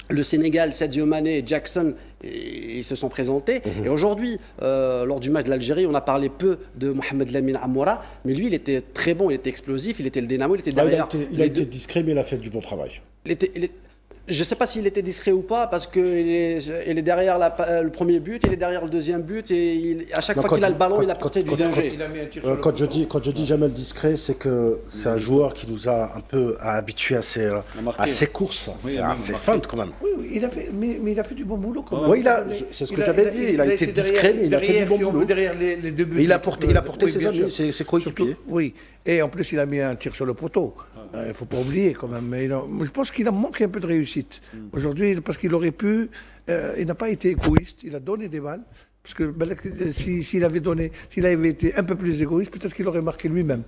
le Sénégal, Sadio Mané et Jackson, ils se sont présentés. Et aujourd'hui, lors du match de l'Algérie, on a parlé peu de Mohamed Lamine Amoura, mais lui, il était très bon, il était explosif, il était le dynamo, il était derrière. Il a été discret, mais il a fait du bon travail. Je ne sais pas s'il était discret ou pas, parce qu'il est derrière le premier but, il est derrière le deuxième but, et à chaque fois qu'il a le ballon, il a porté du danger. Quand je dis Jamel discret, c'est que c'est un joueur qui nous a un peu habitués à ses courses, à ses feintes quand même. Oui, mais il a fait du bon boulot quand même. Oui, c'est ce que j'avais dit, il a été discret, mais il a fait du bon boulot. Derrière les deux buts. Et il a porté ses amis, ses coéquipiers. Oui, et en plus il a mis un tir sur le poteau. Il ne faut pas oublier quand même. Mais je pense qu'il a manqué un peu de réussite. Aujourd'hui, parce qu'il aurait pu, il n'a pas été égoïste, il a donné des balles. Parce que s'il avait été un peu plus égoïste, peut-être qu'il aurait marqué lui-même.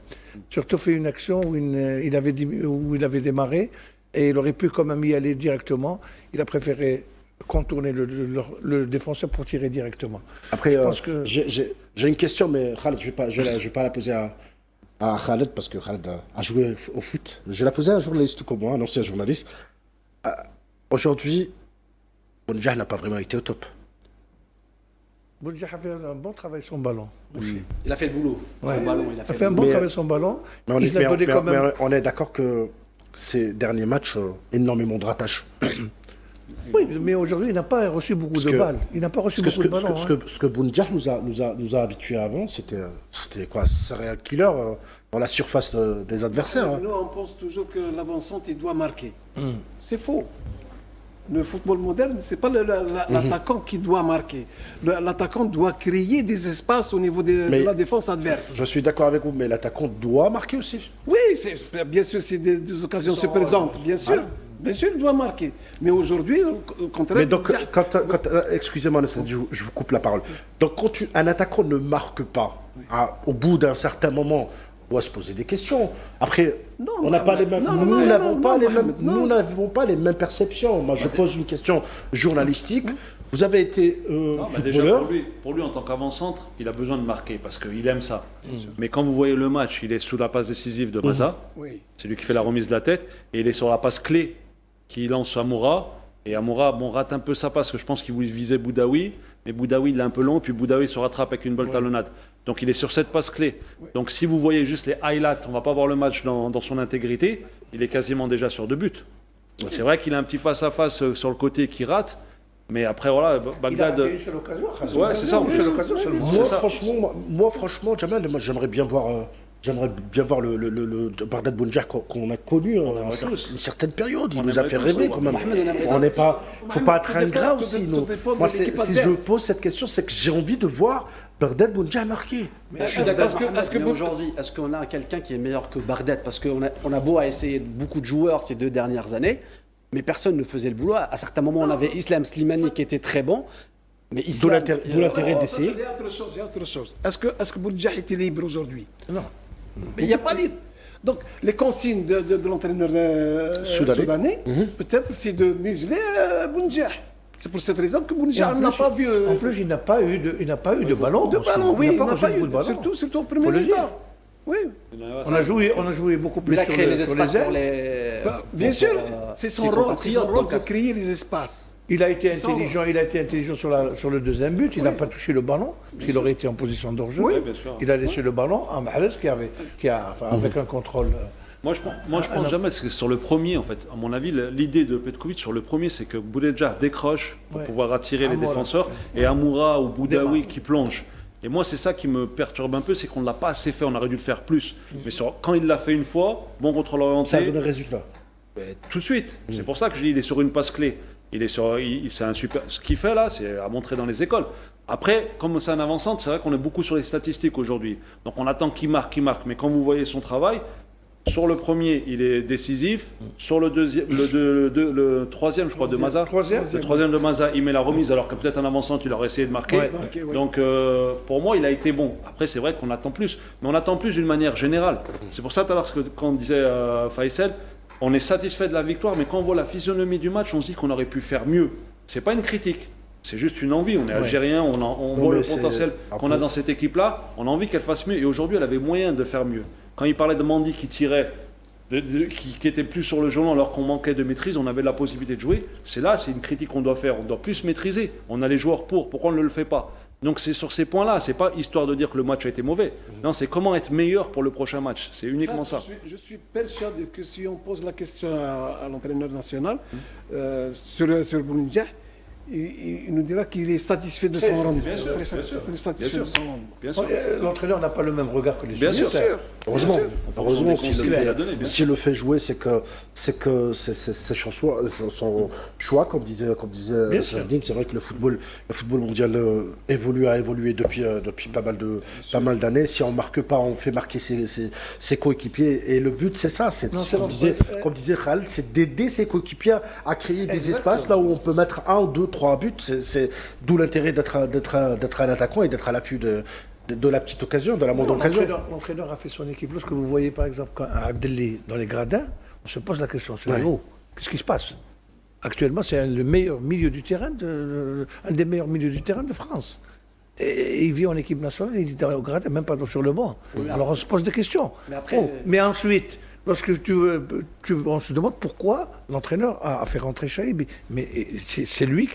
Surtout fait une action où il avait démarré et il aurait pu quand même y aller directement. Il a préféré contourner le défenseur pour tirer directement. Après, j'ai une question, mais Khaled, je ne vais pas la poser à Khaled, parce que Khaled a joué au foot. Je vais la poser à un journaliste tout comme moi, un ancien journaliste. Aujourd'hui, Bounedjah n'a pas vraiment été au top. Bounedjah a fait un bon travail sur son ballon aussi. Il a fait le boulot. Ouais. Il a fait un bon travail sur son ballon. Mais on est d'accord que ces derniers matchs, énormément de ratages. Oui, mais aujourd'hui, il n'a pas reçu beaucoup de balles. Il n'a pas reçu beaucoup de ballons. Ce que Bounedjah nous a habitués avant, c'était quoi? Serial killer dans la surface des adversaires. Nous, on pense toujours que l'avancante, il doit marquer. C'est faux. Le football moderne, ce n'est pas l'attaquant qui doit marquer. L'attaquant doit créer des espaces au niveau de la défense adverse. Je suis d'accord avec vous, mais l'attaquant doit marquer aussi. Oui, bien sûr, si des occasions se présentent, bien sûr. Bien sûr, il doit marquer. Mais aujourd'hui, au contraire. Mais donc, excusez-moi, je vous coupe la parole. Donc, quand un attaquant ne marque pas, au bout d'un certain moment, on doit se poser des questions. Après, on n'a pas les mêmes. Nous n'avons pas les mêmes perceptions. Moi, je pose une question journalistique. Vous avez été footballeur. Déjà, pour lui, en tant qu'avant-centre, il a besoin de marquer parce qu'il aime ça. Mais quand vous voyez le match, il est sous la passe décisive de Maza. Oui. C'est lui qui fait la remise de la tête. Et il est sur la passe clé qui lance Amoura. Et Amoura, rate un peu sa passe, parce que je pense qu'il voulait viser Boudaoui. Mais Boudaoui, il est un peu long. Puis Boudaoui se rattrape avec une bonne talonnade. Donc il est sur cette passe clé. Donc si vous voyez juste les highlights, on ne va pas voir le match dans son intégrité. Il est quasiment déjà sur 2 buts. C'est vrai qu'il a un petit face-à-face sur le côté qui rate. Mais après, voilà, Bagdad. Il a raté une seule occasion. Ouais, c'est ça. Une seule occasion seulement. Moi, franchement, Jamal, j'aimerais bien voir. Le Bardad Bounjah qu'on a connu une certaine période. Il nous a fait rêver quand même. On n'est pas, faut pas être ingrat aussi. Moi, si je pose cette question, c'est que j'ai envie de voir Bardad Bounjah marquer. Je suis d'accord. Aujourd'hui, est-ce qu'on a quelqu'un qui est meilleur que Bardad? Parce qu'on a beau à essayer beaucoup de joueurs ces 2 dernières années, mais personne ne faisait le boulot. À certains moments, on avait Islam Slimani qui était très bon. Mais D'où l'intérêt d'essayer. Il y a autre chose. Est-ce que Bounjah était libre aujourd'hui? Non. Mais il n'y a pas libre. Donc, les consignes de l'entraîneur soudanais, peut-être, c'est de museler Bounjah. C'est pour cette raison que Bounjah n'a pas vu. En plus, il n'a pas eu de ballon. De ballon, oui, il n'a pas eu de ballon. Surtout au premier temps. Oui. On a joué beaucoup plus il a sur créé les sur espaces ailes. pour les. Bien sûr, c'est son rôle de créer les espaces. Il a été intelligent sur le deuxième but. Il n'a pas touché le ballon, parce qu'il aurait été en position d'hors-jeu. Oui, bien sûr. Il a laissé le ballon à Mahrez avec un contrôle. Moi, je pense jamais, parce que sur le premier, en fait, à mon avis, l'idée de Petkovic sur le premier, c'est que Boudedja décroche pour pouvoir attirer les défenseurs, et Amoura ou Boudaoui qui plonge. Et moi, c'est ça qui me perturbe un peu, c'est qu'on ne l'a pas assez fait, on aurait dû le faire plus. Mais quand il l'a fait une fois, bon contrôle orienté. Ça a donné résultat. Tout de suite. C'est pour ça que je dis, il est sur une passe clé. C'est un super. Ce qu'il fait là, c'est à montrer dans les écoles. Après, comme c'est un avant-centre, c'est vrai qu'on est beaucoup sur les statistiques aujourd'hui. Donc on attend qu'il marque. Mais quand vous voyez son travail, sur le premier, il est décisif. Sur le deuxième, le troisième, je crois, de Maza. Le troisième de Maza, il met la remise, alors que peut-être un avant-centre, il aurait essayé de marquer. Donc pour moi, il a été bon. Après, c'est vrai qu'on attend plus. Mais on attend plus d'une manière générale. C'est pour ça, tout à l'heure, quand on disait Faisal, on est satisfait de la victoire, mais quand on voit la physionomie du match, on se dit qu'on aurait pu faire mieux. C'est pas une critique, c'est juste une envie. On est algérien, on voit le potentiel qu'on a dans cette équipe-là. On a envie qu'elle fasse mieux. Et aujourd'hui, elle avait moyen de faire mieux. Quand il parlait de Mandi qui tirait, qui était plus sur le genou alors qu'on manquait de maîtrise, on avait la possibilité de jouer. C'est une critique qu'on doit faire. On doit plus maîtriser. On a les joueurs pour. Pourquoi on ne le fait pas? Donc c'est sur ces points-là, c'est pas histoire de dire que le match a été mauvais. Non, c'est comment être meilleur pour le prochain match. C'est uniquement ça. Je suis persuadé que si on pose la question à l'entraîneur national sur Bounjah, il nous dira qu'il est satisfait de son rendement. Bien sûr, satisfait de son rendement. Bien sûr. L'entraîneur n'a pas le même regard que les Bien sûr. Heureusement, Bien s'il le fait jouer, c'est que c'est son choix, comme disait Sardine. C'est vrai que le football mondial a évolué depuis pas mal d'années. Si on marque pas, on fait marquer ses coéquipiers. Et le but, c'est ça. Comme disait Khaled, c'est d'aider ses coéquipiers à créer des espaces là où on peut mettre 1, 2, 3 buts. C'est d'où l'intérêt d'être un attaquant et d'être à l'affût de la petite occasion, de la moindre occasion. L'entraîneur a fait son équipe. Lorsque vous voyez par exemple Abdelli dans les gradins, on se pose la question, qu'est-ce qui se passe? Actuellement, c'est le meilleur milieu du terrain, un des meilleurs milieux du terrain de France. Et il vit en équipe nationale, il est dans le gradin, même pas sur le banc. Alors on se pose des questions. Mais ensuite, lorsque on se demande pourquoi l'entraîneur a fait rentrer Chaïb, mais c'est lui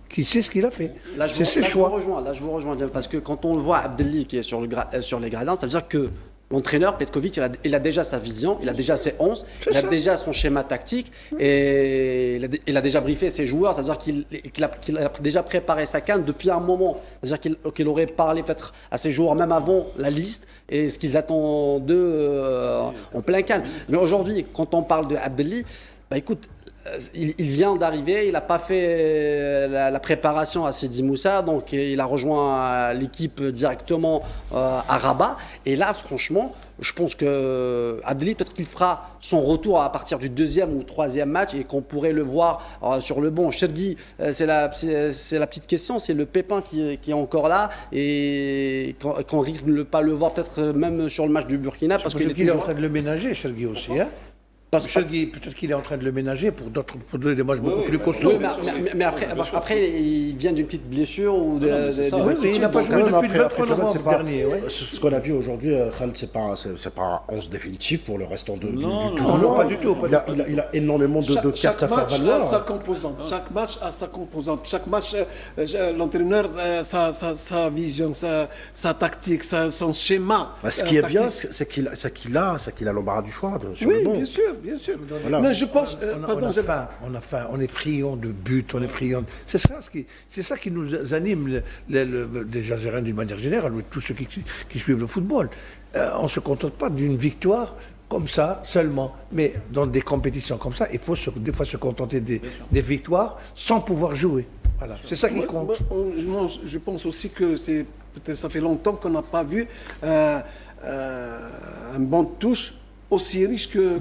qui sait ce qu'il a fait. C'est ses choix. Là, je vous rejoins, parce que quand on le voit Abdelli qui est sur les gradins, ça veut dire que l'entraîneur, Petkovic, il a déjà sa vision, il a déjà ses 11, il a déjà son schéma tactique, et il a déjà briefé ses joueurs, ça veut dire qu'il a déjà préparé sa CAN depuis un moment. Ça veut dire qu'il aurait parlé peut-être à ses joueurs même avant la liste, et ce qu'ils attendent d'eux en plein calme. Mais aujourd'hui, quand on parle de Abdelli, écoute, il vient d'arriver, il n'a pas fait la préparation à Sidi Moussa, donc il a rejoint l'équipe directement à Rabat. Et là, franchement, je pense que Abdelli, peut-être qu'il fera son retour à partir du 2e ou 3e match et qu'on pourrait le voir sur le banc. Chergui, c'est la petite question, c'est le pépin qui est encore là et qu'on risque de ne pas le voir peut-être même sur le match du Burkina. Parce qu'il est en train de le ménager, Chergui aussi. Hein, Chergui, peut-être qu'il est en train de le ménager pour donner des matchs beaucoup plus costauds. Oui, mais après, il vient d'une petite blessure ou des il n'a pas joué depuis le 23 novembre dernier. Ce qu'on a vu aujourd'hui, Khaled, c'est pas un 11 définitif pour le restant du non, pas du tout. Il a énormément de cartes à faire valoir. Chaque match a sa composante. Chaque match, l'entraîneur, sa vision, sa tactique, son schéma. Ce qui est bien, c'est qu'il a l'embarras du choix sur le banc. Bien sûr. Voilà. Mais je pense. On est friand de buts, on est friand. C'est ça qui nous anime, les Algériens d'une manière générale, tous ceux qui suivent le football. On ne se contente pas d'une victoire comme ça seulement, mais dans des compétitions comme ça, il faut des fois se contenter des victoires sans pouvoir jouer. Voilà, c'est ça qui compte. Je pense aussi que peut-être ça fait longtemps qu'on n'a pas vu un banc de touche aussi riche que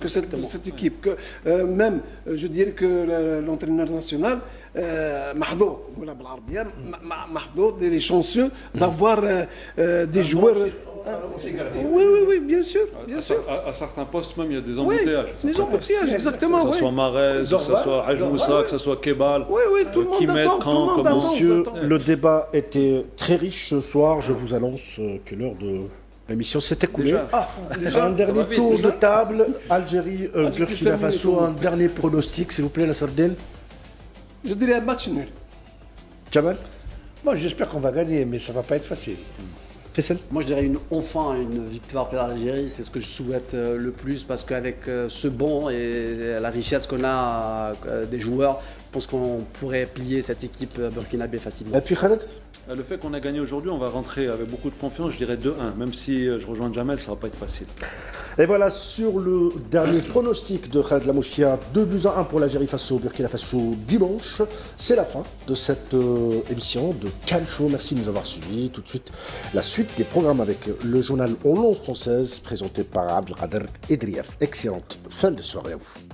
cette équipe. Même, je dirais que l'entraîneur national, Mahdo, il est chanceux d'avoir des joueurs. Oui, bien sûr. À certains postes, même, il y a des embouteillages. Des embouteillages, exactement. Que ce soit Marez, que ce soit Haj Moussa, que ce soit Kebal, tout le monde Kimet, Khan, comme Monsieur, le débat était très riche ce soir. Je vous annonce que l'heure de l'émission s'est écoulée. Un dernier tour de table. Algérie, Burkina Faso, un dernier pronostic, s'il vous plaît, la Sardine. Je dirais un match nul. Jamal? Moi, j'espère qu'on va gagner, mais ça ne va pas être facile. Faisal? Moi, je dirais une victoire pour l'Algérie. C'est ce que je souhaite le plus parce qu'avec ce banc et la richesse qu'on a des joueurs, je pense qu'on pourrait plier cette équipe burkinabé facilement. Et puis Khaled? Le fait qu'on a gagné aujourd'hui, on va rentrer avec beaucoup de confiance, je dirais 2-1. Même si je rejoins Jamel, ça ne va pas être facile. Et voilà, sur le dernier pronostic de Khaled Lamouchia, 2-1 pour l'Algérie face au Burkina Faso dimanche. C'est la fin de cette émission de Cannes Show. Merci de nous avoir suivis. Tout de suite, la suite des programmes avec le journal en langue française présenté par Abdelkader Edrief. Excellente fin de soirée à vous.